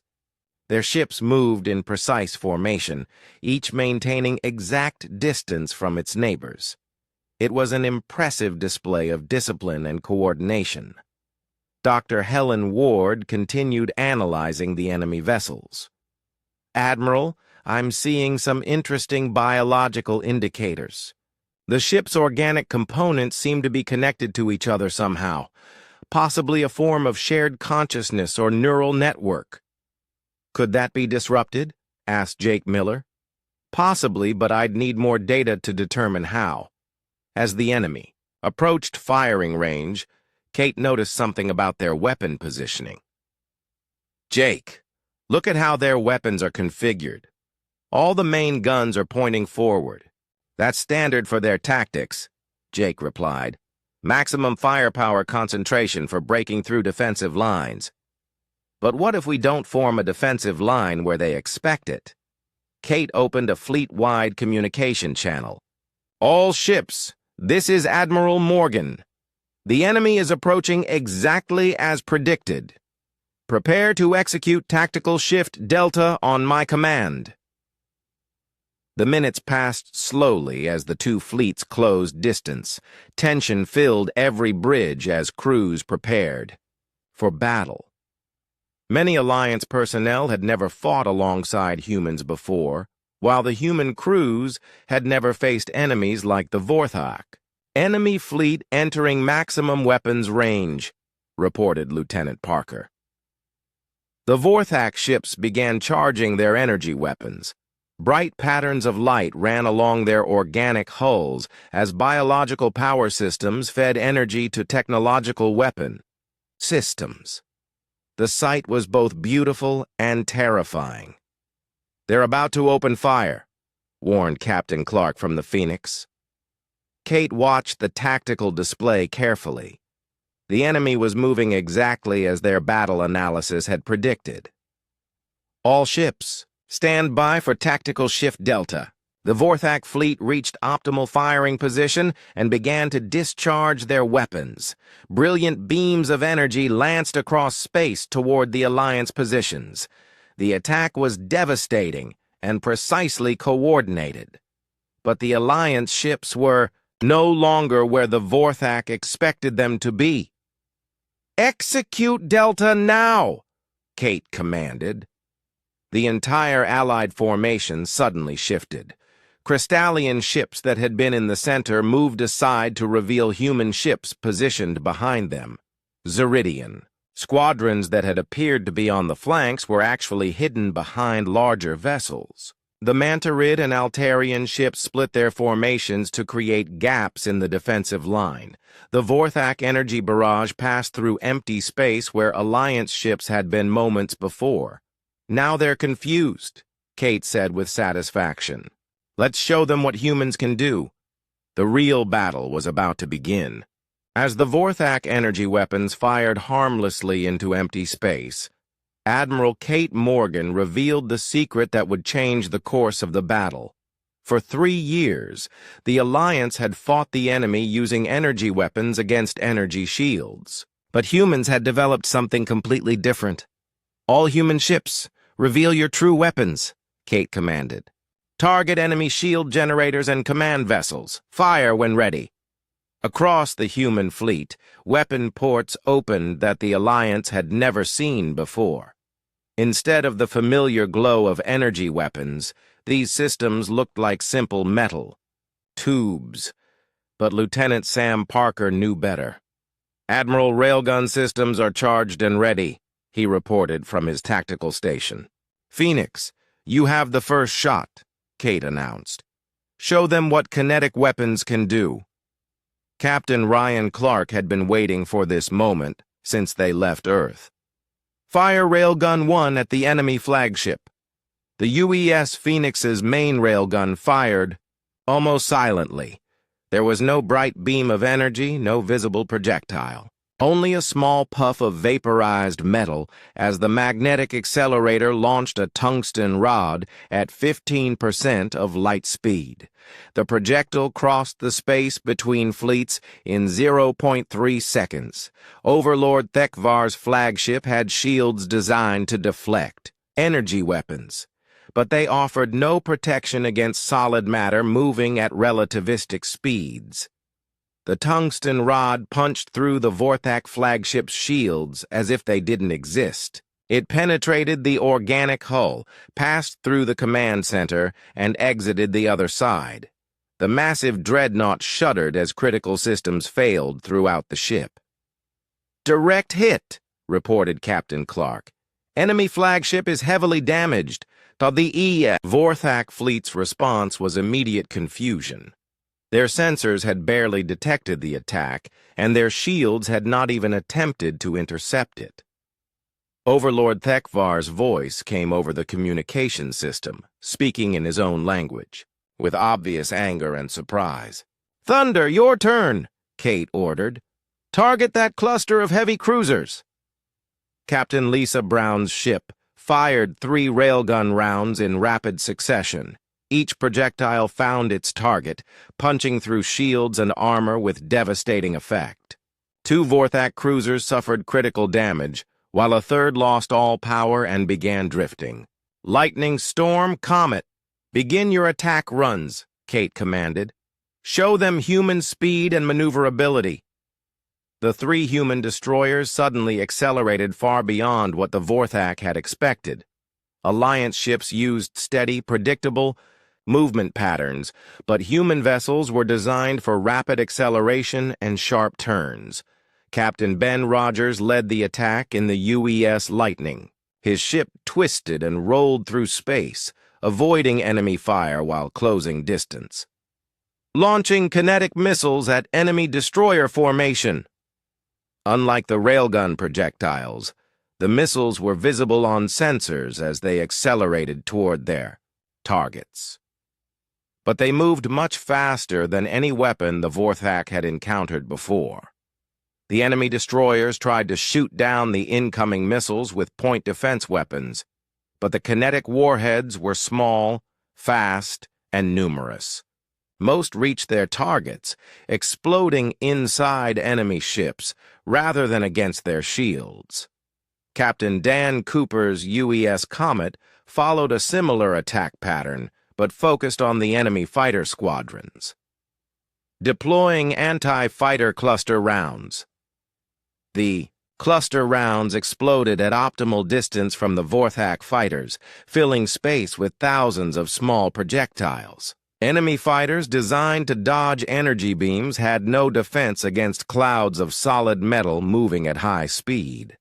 Their ships moved in precise formation, each maintaining exact distance from its neighbors. It was an impressive display of discipline and coordination. Dr. Helen Ward continued analyzing the enemy vessels. Admiral, I'm seeing some interesting biological indicators. The ship's organic components seem to be connected to each other somehow, possibly a form of shared consciousness or neural network. Could that be disrupted? Asked Jake Miller. Possibly, but I'd need more data to determine how. As the enemy approached firing range, Kate noticed something about their weapon positioning. Jake, look at how their weapons are configured. All the main guns are pointing forward. That's standard for their tactics, Jake replied. Maximum firepower concentration for breaking through defensive lines. But what if we don't form a defensive line where they expect it? Kate opened a fleet-wide communication channel. All ships, this is Admiral Morgan. The enemy is approaching exactly as predicted. Prepare to execute Tactical Shift Delta on my command. The minutes passed slowly as the two fleets closed distance. Tension filled every bridge as crews prepared for battle. Many Alliance personnel had never fought alongside humans before, while the human crews had never faced enemies like the Vorthak. Enemy fleet entering maximum weapons range, reported Lieutenant Parker. The Vorthak ships began charging their energy weapons. Bright patterns of light ran along their organic hulls as biological power systems fed energy to technological weapon systems. The sight was both beautiful and terrifying. They're about to open fire, warned Captain Clark from the Phoenix. Kate watched the tactical display carefully. The enemy was moving exactly as their battle analysis had predicted. All ships, stand by for Tactical Shift Delta. The Vorthak fleet reached optimal firing position and began to discharge their weapons. Brilliant beams of energy lanced across space toward the Alliance positions. The attack was devastating and precisely coordinated. But the Alliance ships were no longer where the Vorthak expected them to be. Execute Delta now, Kate commanded. The entire Allied formation suddenly shifted. Crystallian ships that had been in the center moved aside to reveal human ships positioned behind them. Zeridian. Squadrons that had appeared to be on the flanks were actually hidden behind larger vessels. The Mantarid and Altarian ships split their formations to create gaps in the defensive line. The Vorthak energy barrage passed through empty space where Alliance ships had been moments before. Now they're confused, Kate said with satisfaction. Let's show them what humans can do. The real battle was about to begin. As the Vorthak energy weapons fired harmlessly into empty space, Admiral Kate Morgan revealed the secret that would change the course of the battle. For 3 years, the Alliance had fought the enemy using energy weapons against energy shields. But humans had developed something completely different. All human ships, reveal your true weapons, Kate commanded. Target enemy shield generators and command vessels. Fire when ready. Across the human fleet, weapon ports opened that the Alliance had never seen before. Instead of the familiar glow of energy weapons, these systems looked like simple metal. Tubes. But Lieutenant Sam Parker knew better. Admiral railgun systems are charged and ready, he reported from his tactical station. Phoenix, you have the first shot, Kate announced. Show them what kinetic weapons can do. Captain Ryan Clark had been waiting for this moment since they left Earth. Fire Railgun 1 at the enemy flagship. The UES Phoenix's main railgun fired, almost silently. There was no bright beam of energy, no visible projectile. Only a small puff of vaporized metal as the magnetic accelerator launched a tungsten rod at 15% of light speed. The projectile crossed the space between fleets in 0.3 seconds. Overlord Thekvar's flagship had shields designed to deflect, energy weapons, but they offered no protection against solid matter moving at relativistic speeds. The tungsten rod punched through the Vorthak flagship's shields as if they didn't exist. It penetrated the organic hull, passed through the command center, and exited the other side. The massive dreadnought shuddered as critical systems failed throughout the ship. Direct hit, reported Captain Clark. Enemy flagship is heavily damaged. The Vorthak fleet's response was immediate confusion. Their sensors had barely detected the attack, and their shields had not even attempted to intercept it. Overlord Thekvar's voice came over the communication system, speaking in his own language, with obvious anger and surprise. "Thunder, your turn," Kate ordered. "Target that cluster of heavy cruisers." Captain Lisa Brown's ship fired 3 railgun rounds in rapid succession. Each projectile found its target, punching through shields and armor with devastating effect. 2 Vorthak cruisers suffered critical damage, while a third lost all power and began drifting. "Lightning Storm, Comet, begin your attack runs," Kate commanded. "Show them human speed and maneuverability." The 3 human destroyers suddenly accelerated far beyond what the Vorthak had expected. Alliance ships used steady, predictable movement patterns, but human vessels were designed for rapid acceleration and sharp turns. Captain Ben Rogers led the attack in the UES Lightning. His ship twisted and rolled through space, avoiding enemy fire while closing distance. "Launching kinetic missiles at enemy destroyer formation." Unlike the railgun projectiles, the missiles were visible on sensors as they accelerated toward their targets. But they moved much faster than any weapon the Vorthak had encountered before. The enemy destroyers tried to shoot down the incoming missiles with point defense weapons, but the kinetic warheads were small, fast, and numerous. Most reached their targets, exploding inside enemy ships rather than against their shields. Captain Dan Cooper's UES Comet followed a similar attack pattern, but focused on the enemy fighter squadrons. Deploying anti-fighter cluster rounds. The cluster rounds exploded at optimal distance from the Vorthak fighters, filling space with thousands of small projectiles. Enemy fighters designed to dodge energy beams had no defense against clouds of solid metal moving at high speed.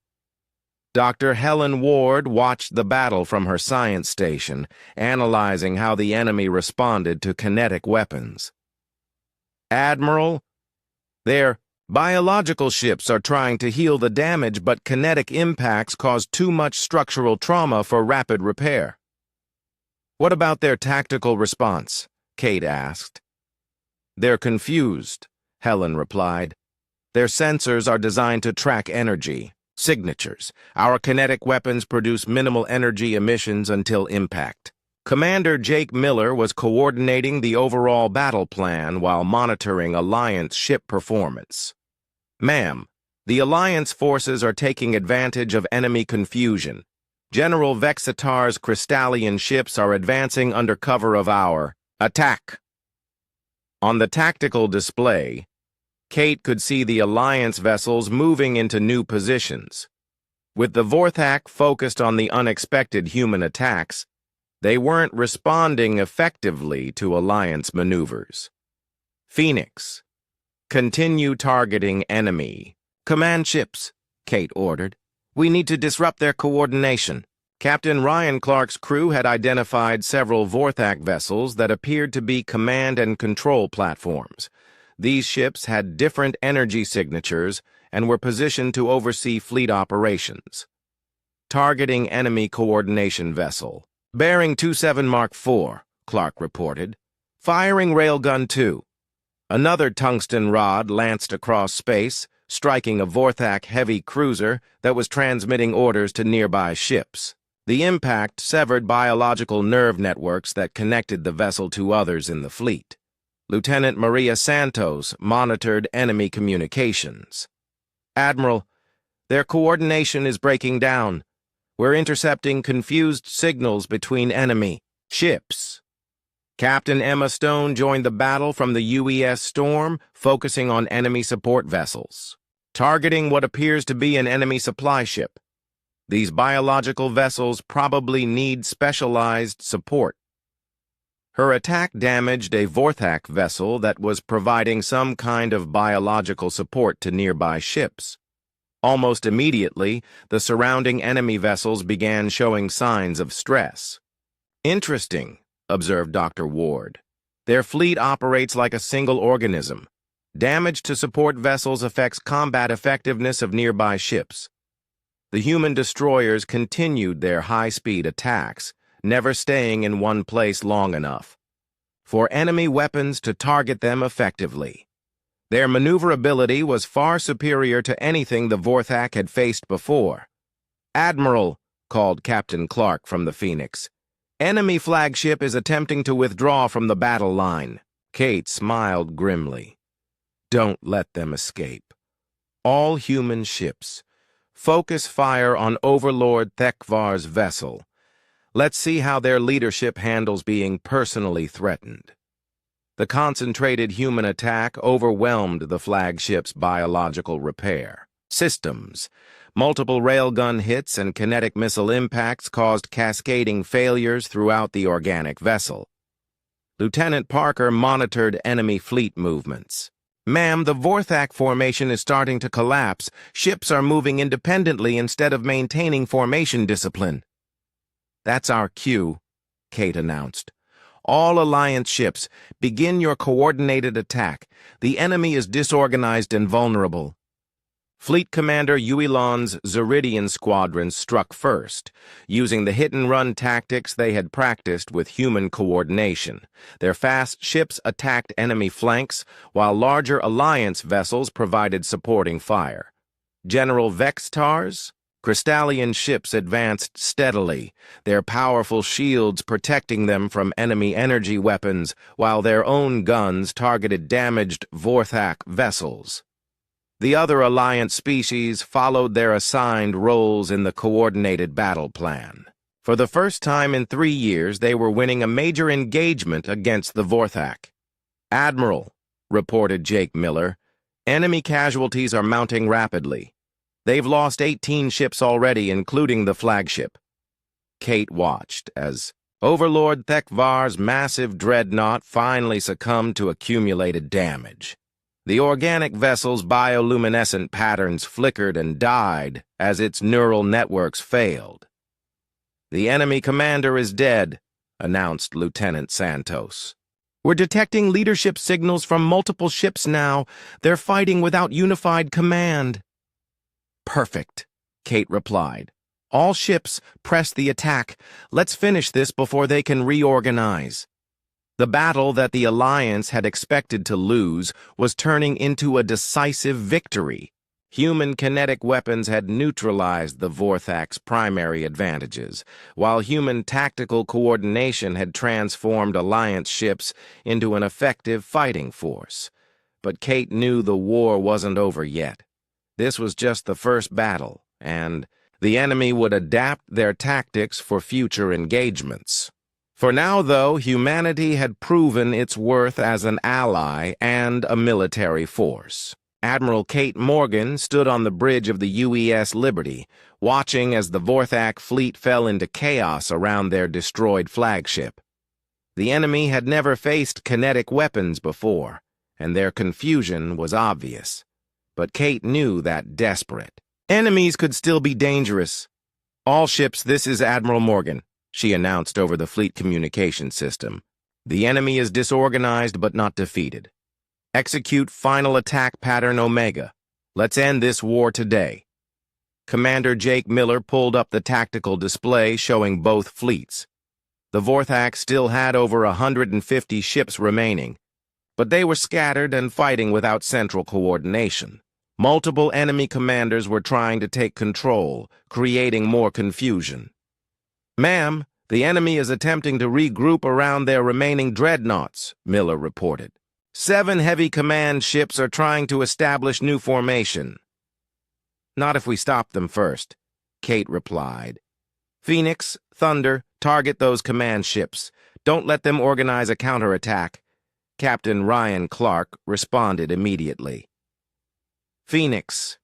Dr. Helen Ward watched the battle from her science station, analyzing how the enemy responded to kinetic weapons. "Admiral, their biological ships are trying to heal the damage, but kinetic impacts cause too much structural trauma for rapid repair." "What about their tactical response?" Kate asked. "They're confused," Helen replied. "Their sensors are designed to track energy signatures. Our kinetic weapons produce minimal energy emissions until impact." Commander Jake Miller was coordinating the overall battle plan while monitoring Alliance ship performance. "Ma'am, the Alliance forces are taking advantage of enemy confusion. General Vexitar's Crystallian ships are advancing under cover of our attack. On the tactical display, Kate could see the Alliance vessels moving into new positions. With the Vorthak focused on the unexpected human attacks, they weren't responding effectively to Alliance maneuvers. Phoenix, continue targeting enemy. Command ships, Kate ordered. We need to disrupt their coordination. Captain Ryan Clark's crew had identified several Vorthak vessels that appeared to be command and control platforms. These ships had different energy signatures and were positioned to oversee fleet operations. Targeting enemy coordination vessel. Bearing 27 Mark IV, Clark reported. Firing railgun 2. Another tungsten rod lanced across space, striking a Vorthak heavy cruiser that was transmitting orders to nearby ships. The impact severed biological nerve networks that connected the vessel to others in the fleet. Lieutenant Maria Santos monitored enemy communications. Admiral, their coordination is breaking down. We're intercepting confused signals between enemy ships. Captain Emma Stone joined the battle from the UES Storm, focusing on enemy support vessels, targeting what appears to be an enemy supply ship. These biological vessels probably need specialized support. Her attack damaged a Vorthak vessel that was providing some kind of biological support to nearby ships. Almost immediately, the surrounding enemy vessels began showing signs of stress. Interesting, observed Dr. Ward. Their fleet operates like a single organism. Damage to support vessels affects combat effectiveness of nearby ships. The human destroyers continued their high-speed attacks, never staying in one place long enough for enemy weapons to target them effectively. Their maneuverability was far superior to anything the Vorthak had faced before. Admiral, called Captain Clark from the Phoenix. Enemy flagship is attempting to withdraw from the battle line. Kate smiled grimly. Don't let them escape. All human ships. Focus fire on Overlord Thekvar's vessel. Let's see how their leadership handles being personally threatened. The concentrated human attack overwhelmed the flagship's biological repair systems. Multiple railgun hits and kinetic missile impacts caused cascading failures throughout the organic vessel. Lieutenant Parker monitored enemy fleet movements. Ma'am, the Vorthak formation is starting to collapse. Ships are moving independently instead of maintaining formation discipline. That's our cue, Kate announced. All Alliance ships, begin your coordinated attack. The enemy is disorganized and vulnerable. Fleet Commander Yuilon's Zeridian squadron struck first, using the hit-and-run tactics they had practiced with human coordination. Their fast ships attacked enemy flanks, while larger Alliance vessels provided supporting fire. General Vexitar's Crystallian ships advanced steadily, their powerful shields protecting them from enemy energy weapons, while their own guns targeted damaged Vorthak vessels. The other Alliance species followed their assigned roles in the coordinated battle plan. For the first time in 3 years, they were winning a major engagement against the Vorthak. Admiral, reported Jake Miller, enemy casualties are mounting rapidly. They've lost 18 ships already, including the flagship. Kate watched as Overlord Thekvar's massive dreadnought finally succumbed to accumulated damage. The organic vessel's bioluminescent patterns flickered and died as its neural networks failed. The enemy commander is dead, announced Lieutenant Santos. We're detecting leadership signals from multiple ships now. They're fighting without unified command. Perfect, Kate replied. All ships, press the attack. Let's finish this before they can reorganize. The battle that the Alliance had expected to lose was turning into a decisive victory. Human kinetic weapons had neutralized the Vorthak's primary advantages, while human tactical coordination had transformed Alliance ships into an effective fighting force. But Kate knew the war wasn't over yet. This was just the first battle, and The enemy would adapt their tactics for future engagements. For now, though, humanity had proven its worth as an ally and a military force. Admiral Kate Morgan stood on the bridge of the UES Liberty, watching as the Vorthak fleet fell into chaos around their destroyed flagship. The enemy had never faced kinetic weapons before, and their confusion was obvious. But Kate knew that desperate. Enemies could still be dangerous. "All ships, this is Admiral Morgan," she announced over the fleet communication system. "The enemy is disorganized but not defeated. Execute final attack pattern Omega. Let's end this war today." Commander Jake Miller pulled up the tactical display showing both fleets. The Vorthak still had over 150 ships remaining, but they were scattered and fighting without central coordination. Multiple enemy commanders were trying to take control, creating more confusion. "Ma'am, the enemy is attempting to regroup around their remaining dreadnoughts," Miller reported. 7 heavy command ships are trying to establish new formation." "Not if we stop them first," Kate replied. "Phoenix, Thunder, target those command ships. Don't let them organize a counterattack." Captain Ryan Clark responded immediately. Phoenix,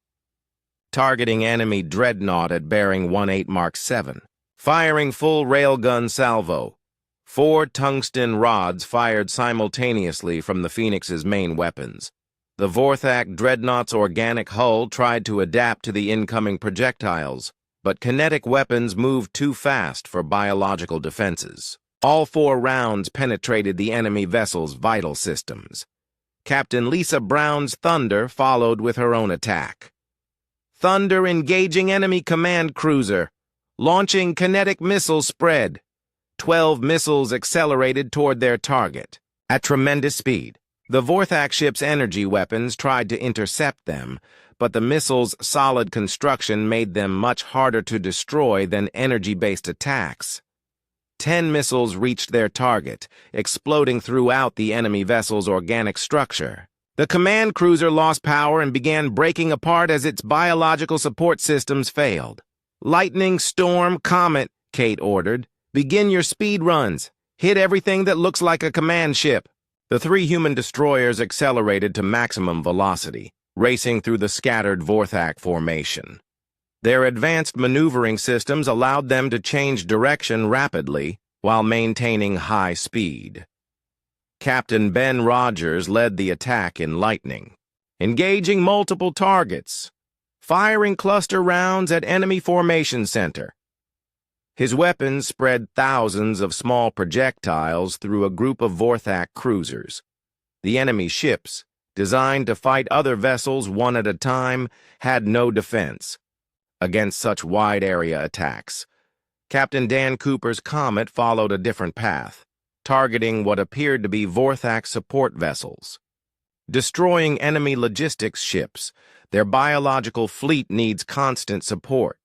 targeting enemy dreadnought at bearing 18 Mark 7. Firing full railgun salvo. 4 tungsten rods fired simultaneously from the Phoenix's main weapons. The Vorthak dreadnought's organic hull tried to adapt to the incoming projectiles, but kinetic weapons moved too fast for biological defenses. All 4 rounds penetrated the enemy vessel's vital systems. Captain Lisa Brown's Thunder followed with her own attack. Thunder engaging enemy command cruiser. Launching kinetic missile spread. 12 missiles accelerated toward their target. At tremendous speed, the Vorthak ship's energy weapons tried to intercept them, but the missiles' solid construction made them much harder to destroy than energy-based attacks. 10 missiles reached their target, exploding throughout the enemy vessel's organic structure. The command cruiser lost power and began breaking apart as its biological support systems failed. "Lightning, Storm, Comet," Kate ordered. "Begin your speed runs. Hit everything that looks like a command ship." The 3 human destroyers accelerated to maximum velocity, racing through the scattered Vorthak formation. Their advanced maneuvering systems allowed them to change direction rapidly while maintaining high speed. Captain Ben Rogers led the attack in Lightning, engaging multiple targets, firing cluster rounds at enemy formation center. His weapons spread thousands of small projectiles through a group of Vorthak cruisers. The enemy ships, designed to fight other vessels one at a time, had no defense against such wide-area attacks. Captain Dan Cooper's Comet followed a different path, targeting what appeared to be Vorthak support vessels. Destroying enemy logistics ships, their biological fleet needs constant support.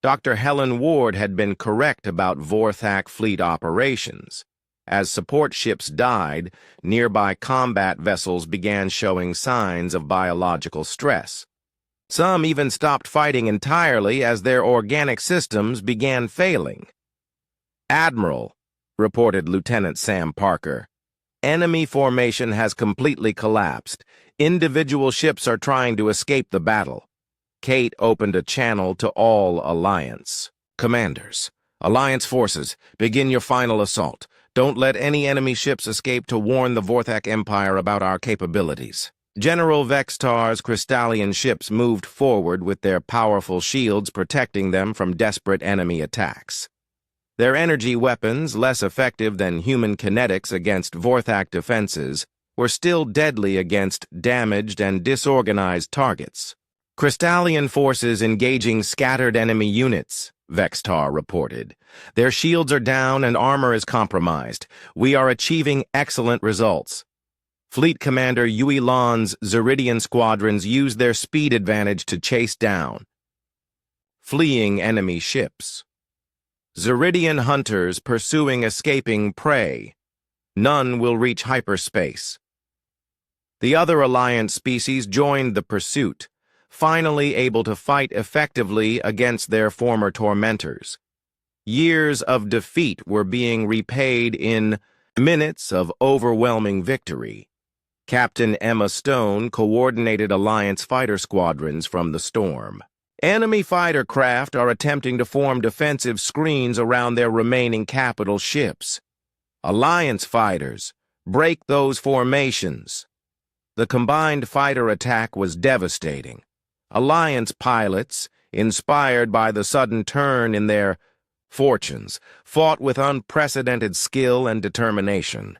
Dr. Helen Ward had been correct about Vorthak fleet operations. As support ships died, nearby combat vessels began showing signs of biological stress. Some even stopped fighting entirely as their organic systems began failing. "Admiral," reported Lieutenant Sam Parker, "enemy formation has completely collapsed. Individual ships are trying to escape the battle." Kate opened a channel to all Alliance. "Commanders, Alliance forces, begin your final assault. Don't let any enemy ships escape to warn the Vorthak Empire about our capabilities." General Vextar's Crystallian ships moved forward with their powerful shields protecting them from desperate enemy attacks. Their energy weapons, less effective than human kinetics against Vorthak defenses, were still deadly against damaged and disorganized targets. "Crystallian forces engaging scattered enemy units," Vextar reported. "Their shields are down and armor is compromised. We are achieving excellent results." Fleet Commander Yui Lan's Zeridian squadrons used their speed advantage to chase down fleeing enemy ships. Zeridian hunters pursuing escaping prey. None will reach hyperspace. The other Alliance species joined the pursuit, finally able to fight effectively against their former tormentors. Years of defeat were being repaid in minutes of overwhelming victory. Captain Emma Stone coordinated Alliance fighter squadrons from the storm. Enemy fighter craft are attempting to form defensive screens around their remaining capital ships. Alliance fighters, break those formations. The combined fighter attack was devastating. Alliance pilots, inspired by the sudden turn in their fortunes, fought with unprecedented skill and determination.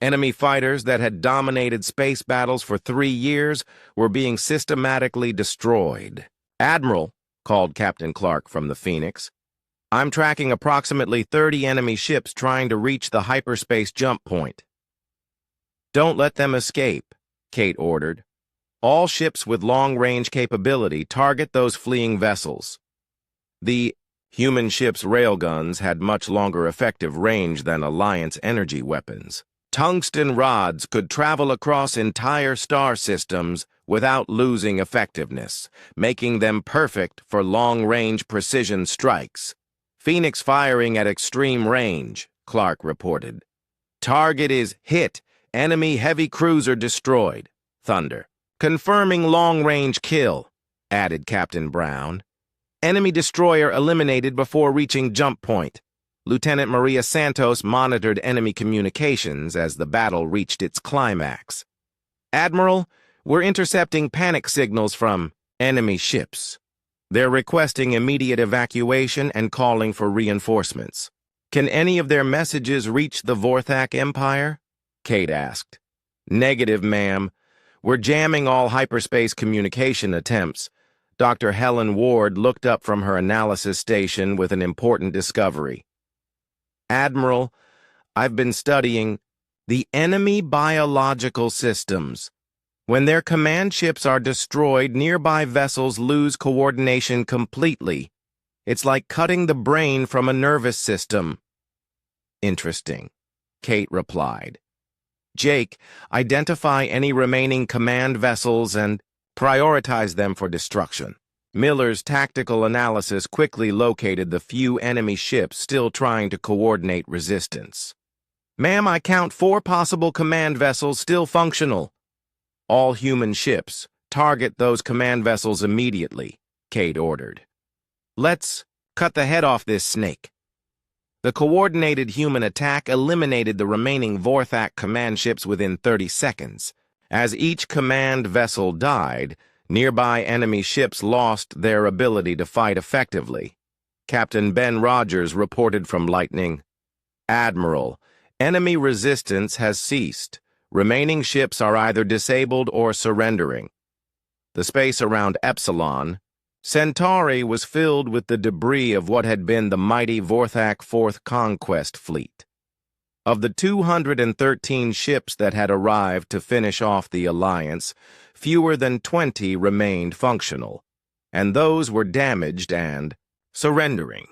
Enemy fighters that had dominated space battles for 3 years were being systematically destroyed. "Admiral," called Captain Clark from the Phoenix, "I'm tracking approximately 30 enemy ships trying to reach the hyperspace jump point." "Don't let them escape," Kate ordered. "All ships with long-range capability target those fleeing vessels." The human ships' railguns had much longer effective range than Alliance energy weapons. Tungsten rods could travel across entire star systems without losing effectiveness, making them perfect for long-range precision strikes. "Phoenix firing at extreme range," Clark reported. "Target is hit. Enemy heavy cruiser destroyed." Thunder. "Confirming long-range kill," added Captain Brown. "Enemy destroyer eliminated before reaching jump point." Lieutenant Maria Santos monitored enemy communications as the battle reached its climax. "Admiral, we're intercepting panic signals from enemy ships. They're requesting immediate evacuation and calling for reinforcements. Can any of their messages reach the Vorthak Empire?" Kate asked. "Negative, ma'am. We're jamming all hyperspace communication attempts." Dr. Helen Ward looked up from her analysis station with an important discovery. "Admiral, I've been studying the enemy biological systems. When their command ships are destroyed, nearby vessels lose coordination completely. It's like cutting the brain from a nervous system." "Interesting," Kate replied. "Jake, identify any remaining command vessels and prioritize them for destruction." Miller's tactical analysis quickly located the few enemy ships still trying to coordinate resistance. "Ma'am, I count 4 possible command vessels still functional." "All human ships, target those command vessels immediately," Kate ordered. "Let's cut the head off this snake." The coordinated human attack eliminated the remaining Vorthak command ships within 30 seconds. As each command vessel died, nearby enemy ships lost their ability to fight effectively. Captain Ben Rogers reported from Lightning, "Admiral, enemy resistance has ceased. Remaining ships are either disabled or surrendering." The space around Epsilon, Centauri, was filled with the debris of what had been the mighty Vorthak Fourth Conquest fleet. Of the 213 ships that had arrived to finish off the Alliance, fewer than 20 remained functional, and those were damaged and surrendering.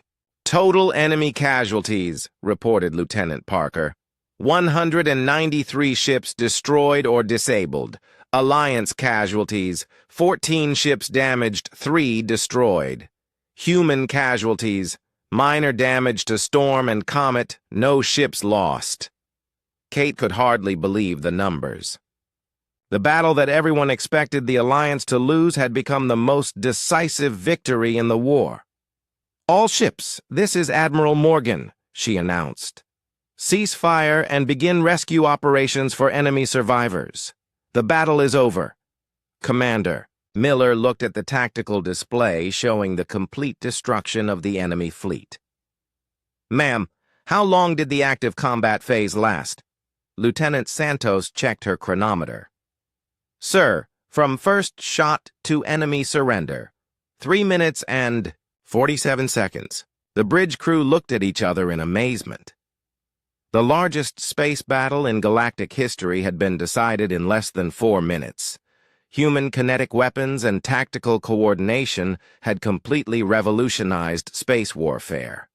"Total enemy casualties," reported Lieutenant Parker. 193 ships destroyed or disabled. Alliance casualties, 14 ships damaged, 3 destroyed. Human casualties, minor damage to Storm and Comet, no ships lost. Kate could hardly believe the numbers. The battle that everyone expected the Alliance to lose had become the most decisive victory in the war. "All ships, this is Admiral Morgan," she announced. "Cease fire and begin rescue operations for enemy survivors. The battle is over." "Commander," Miller looked at the tactical display showing the complete destruction of the enemy fleet. "Ma'am, how long did the active combat phase last?" Lieutenant Santos checked her chronometer. "Sir, from first shot to enemy surrender, 3 minutes and 47 seconds. The bridge crew looked at each other in amazement. The largest space battle in galactic history had been decided in less than 4 minutes. Human kinetic weapons and tactical coordination had completely revolutionized space warfare.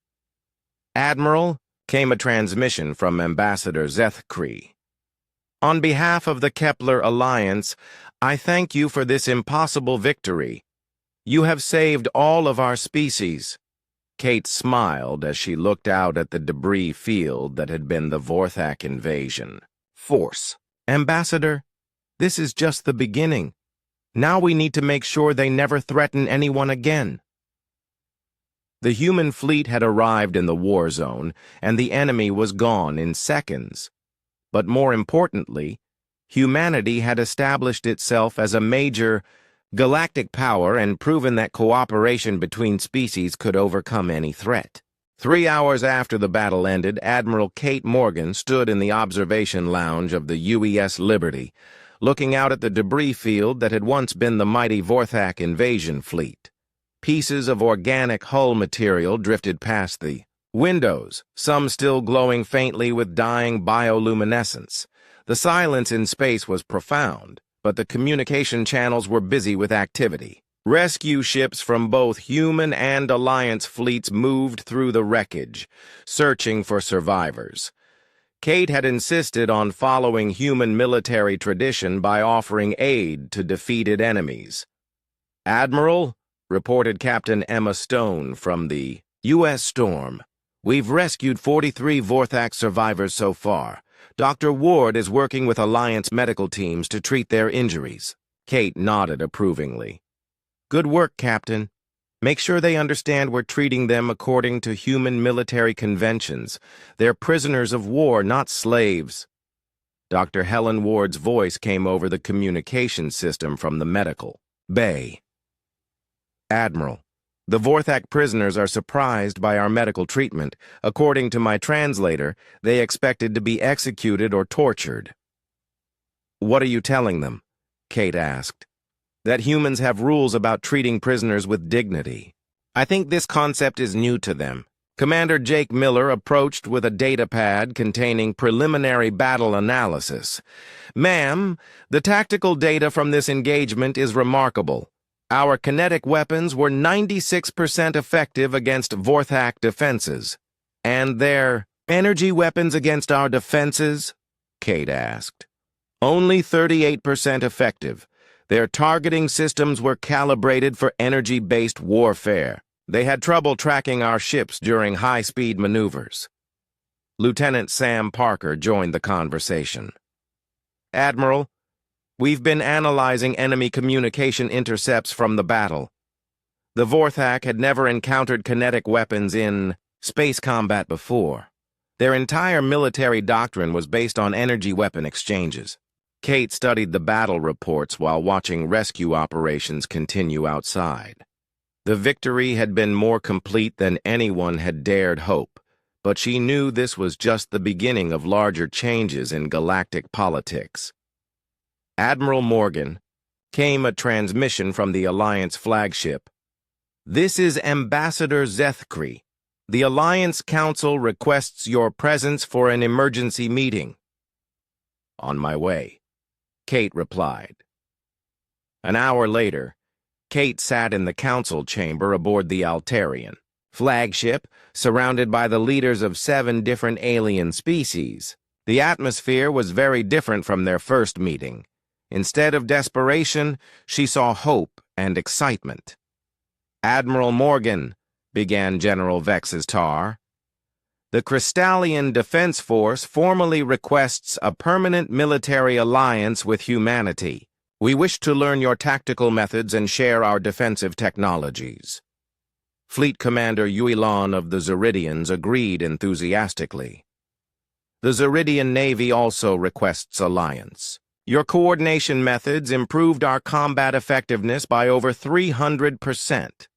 "Admiral," came a transmission from Ambassador Zethkree. "On behalf of the Kepler Alliance, I thank you for this impossible victory. You have saved all of our species. Kate smiled as she looked out at the debris field that had been the Vorthak invasion. Force. Ambassador, this is just the beginning. Now we need to make sure they never threaten anyone again. The human fleet had arrived in the war zone, and the enemy was gone in seconds. But more importantly, humanity had established itself as a major galactic power and proven that cooperation between species could overcome any threat. 3 hours after the battle ended, Admiral Kate Morgan stood in the observation lounge of the UES Liberty, looking out at the debris field that had once been the mighty Vorthak invasion fleet. Pieces of organic hull material drifted past the windows, some still glowing faintly with dying bioluminescence. The silence in space was profound, but the communication channels were busy with activity. Rescue ships from both human and Alliance fleets moved through the wreckage, searching for survivors. Kate had insisted on following human military tradition by offering aid to defeated enemies. "Admiral," reported Captain Emma Stone from the U.S. Storm, "we've rescued 43 Vorthak survivors so far. Dr. Ward is working with Alliance medical teams to treat their injuries." Kate nodded approvingly. "Good work, Captain. Make sure they understand we're treating them according to human military conventions. They're prisoners of war, not slaves." Dr. Helen Ward's voice came over the communication system from the medical bay. "Admiral, the Vorthak prisoners are surprised by our medical treatment. According to my translator, they expected to be executed or tortured." "What are you telling them?" Kate asked. "That humans have rules about treating prisoners with dignity. I think this concept is new to them." Commander Jake Miller approached with a data pad containing preliminary battle analysis. "Ma'am, the tactical data from this engagement is remarkable. Our kinetic weapons were 96% effective against Vorthak defenses. And their energy weapons against our defenses?" Kate asked. "Only 38% effective. Their targeting systems were calibrated for energy-based warfare. They had trouble tracking our ships during high-speed maneuvers." Lieutenant Sam Parker joined the conversation. "Admiral, we've been analyzing enemy communication intercepts from the battle. The Vorthak had never encountered kinetic weapons in space combat before. Their entire military doctrine was based on energy weapon exchanges." Kate studied the battle reports while watching rescue operations continue outside. The victory had been more complete than anyone had dared hope, but she knew this was just the beginning of larger changes in galactic politics. "Admiral Morgan," came a transmission from the Alliance flagship. "This is Ambassador Zethkri. The Alliance Council requests your presence for an emergency meeting." "On my way," Kate replied. An hour later, Kate sat in the council chamber aboard the Altarian flagship, surrounded by the leaders of 7 different alien species. The atmosphere was very different from their first meeting. Instead of desperation, she saw hope and excitement. "Admiral Morgan," began General Vex's Tar, "the Crystallian Defense Force formally requests a permanent military alliance with humanity. We wish to learn your tactical methods and share our defensive technologies." Fleet Commander Yuilon of the Zeridians agreed enthusiastically. "The Zeridian Navy also requests alliance. Your coordination methods improved our combat effectiveness by over 300%.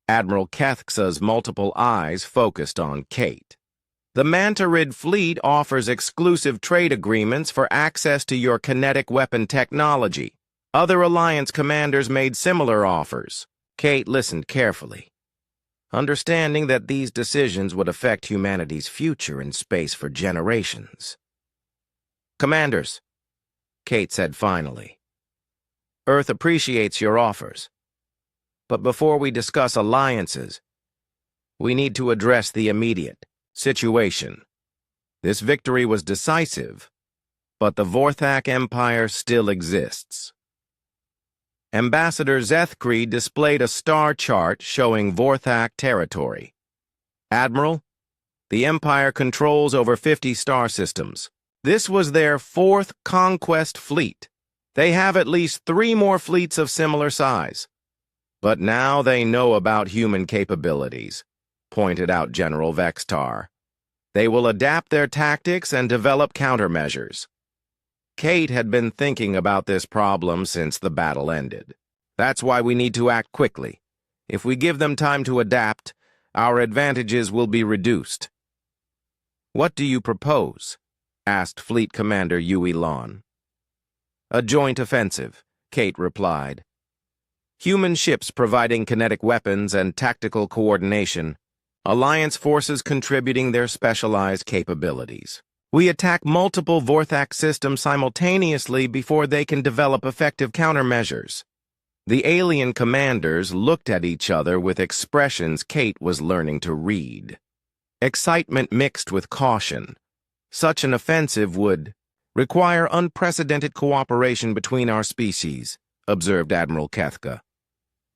Admiral Kethxa's multiple eyes focused on Kate. "The Mantarid fleet offers exclusive trade agreements for access to your kinetic weapon technology. Other Alliance commanders made similar offers." Kate listened carefully, understanding that these decisions would affect humanity's future in space for generations. "Commanders," Kate said finally, "Earth appreciates your offers. But before we discuss alliances, we need to address the immediate situation. This victory was decisive, but the Vorthak Empire still exists. Ambassador Zethkri displayed a star chart showing Vorthak territory. Admiral, the Empire controls over 50 star systems. This was their fourth conquest fleet. They have at least 3 more fleets of similar size. But now they know about human capabilities, pointed out General Vextar. They will adapt their tactics and develop countermeasures. Kate had been thinking about this problem since the battle ended. That's why we need to act quickly. If we give them time to adapt, our advantages will be reduced. What do you propose? Asked Fleet Commander Yui Lon. A joint offensive, Kate replied. Human ships providing kinetic weapons and tactical coordination, Alliance forces contributing their specialized capabilities. We attack multiple Vorthak systems simultaneously before they can develop effective countermeasures. The alien commanders looked at each other with expressions Kate was learning to read. Excitement mixed with caution. Such an offensive would require unprecedented cooperation between our species, observed Admiral Kethka.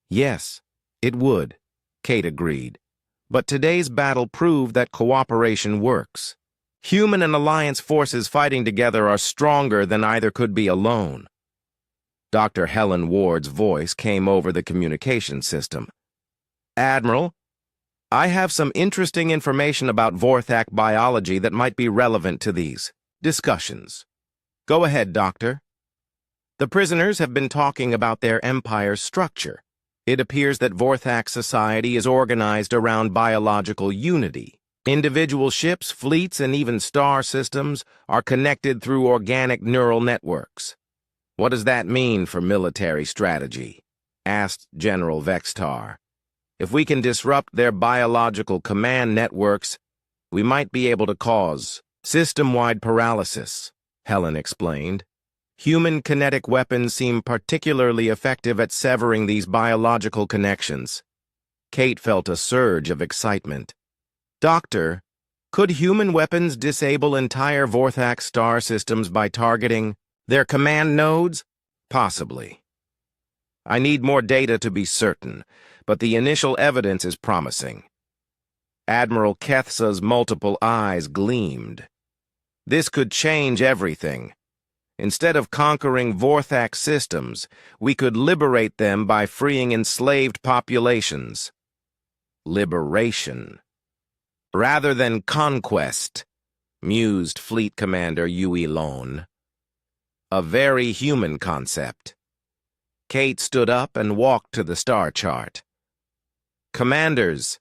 Yes, it would, Kate agreed. But today's battle proved that cooperation works. Human and Alliance forces fighting together are stronger than either could be alone. Dr. Helen Ward's voice came over the communication system. Admiral, I have some interesting information about Vorthak biology that might be relevant to these discussions. Go ahead, Doctor. The prisoners have been talking about their empire's structure. It appears that Vorthak society is organized around biological unity. Individual ships, fleets, and even star systems are connected through organic neural networks. What does that mean for military strategy? Asked General Vextar. If we can disrupt their biological command networks, we might be able to cause system-wide paralysis, Helen explained. Human kinetic weapons seem particularly effective at severing these biological connections. Kate felt a surge of excitement. Doctor, could human weapons disable entire Vorthak star systems by targeting their command nodes? Possibly. I need more data to be certain, but the initial evidence is promising. Admiral Kethsa's multiple eyes gleamed. This could change everything. Instead of conquering Vorthak systems, we could liberate them by freeing enslaved populations. Liberation. Rather than conquest, mused Fleet Commander Yui Lon. A very human concept. Kate stood up and walked to the star chart. Commanders,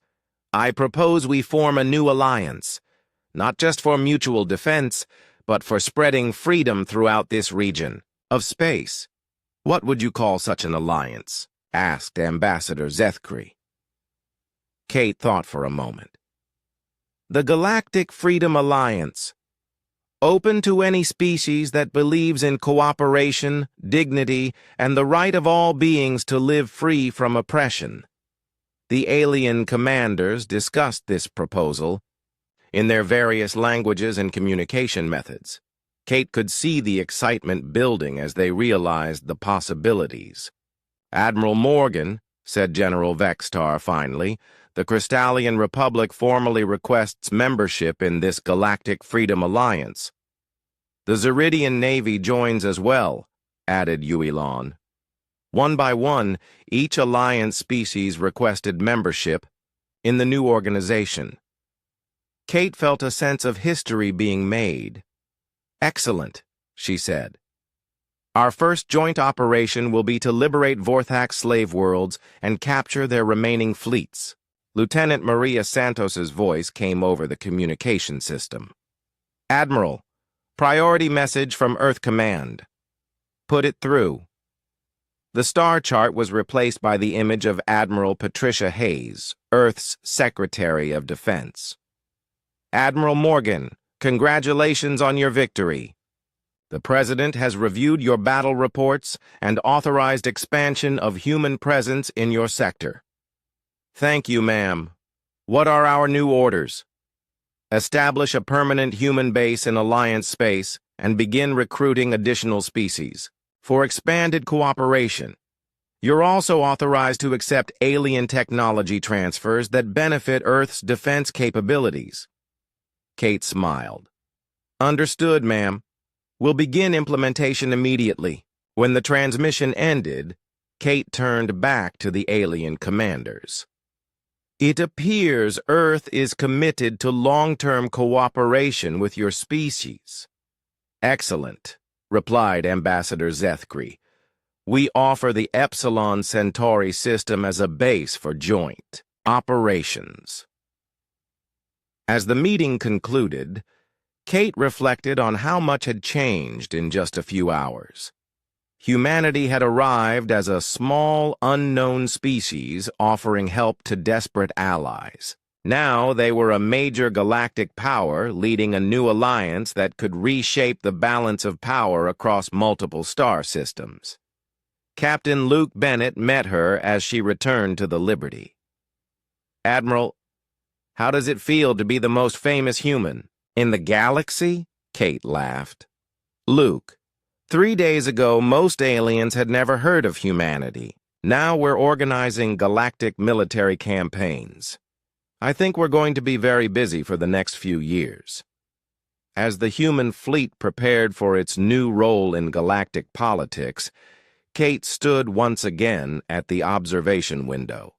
I propose we form a new alliance, not just for mutual defense, but for spreading freedom throughout this region of space. What would you call such an alliance? Asked Ambassador Zethkri. Kate thought for a moment. The Galactic Freedom Alliance. Open to any species that believes in cooperation, dignity, and the right of all beings to live free from oppression. The alien commanders discussed this proposal in their various languages and communication methods. Kate could see the excitement building as they realized the possibilities. Admiral Morgan, said General Vextar finally, the Crystallian Republic formally requests membership in this Galactic Freedom Alliance. The Zeridian Navy joins as well, added Yui Lon. One by one, each alliance species requested membership in the new organization. Kate felt a sense of history being made. Excellent, she said. Our first joint operation will be to liberate Vorthak slave worlds and capture their remaining fleets. Lieutenant Maria Santos's voice came over the communication system. Admiral, priority message from Earth Command. Put it through. The star chart was replaced by the image of Admiral Patricia Hayes, Earth's Secretary of Defense. Admiral Morgan, congratulations on your victory. The President has reviewed your battle reports and authorized expansion of human presence in your sector. Thank you, ma'am. What are our new orders? Establish a permanent human base in Alliance space and begin recruiting additional species. For expanded cooperation, You're also authorized to accept alien technology transfers that benefit Earth's defense capabilities. Kate smiled. Understood, ma'am. We'll begin implementation immediately. When the transmission ended, Kate turned back to the alien commanders. It appears Earth is committed to long-term cooperation with your species. Excellent, replied Ambassador Zethkri. We offer the Epsilon Centauri system as a base for joint operations. As the meeting concluded, Kate reflected on how much had changed in just a few hours. Humanity had arrived as a small, unknown species offering help to desperate allies. Now they were a major galactic power leading a new alliance that could reshape the balance of power across multiple star systems. Captain Luke Bennett met her as she returned to the Liberty. Admiral, how does it feel to be the most famous human in the galaxy? Kate laughed. Luke, 3 days ago, most aliens had never heard of humanity. Now we're organizing galactic military campaigns. I think we're going to be very busy for the next few years. As the human fleet prepared for its new role in galactic politics, Kate stood once again at the observation window.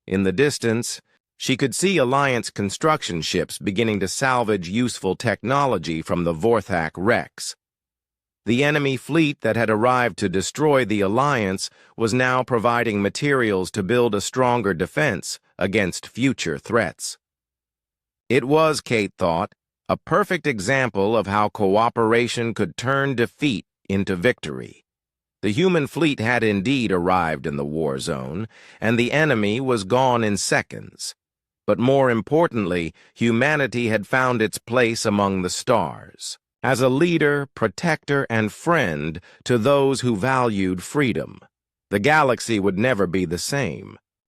In the distance, she could see Alliance construction ships beginning to salvage useful technology from the Vorthak wrecks. The enemy fleet that had arrived to destroy the Alliance was now providing materials to build a stronger defense against future threats. It was, Kate thought, a perfect example of how cooperation could turn defeat into victory. The human fleet had indeed arrived in the war zone, and the enemy was gone in seconds. But more importantly, humanity had found its place among the stars, as a leader, protector, and friend to those who valued freedom. The galaxy would never be the same.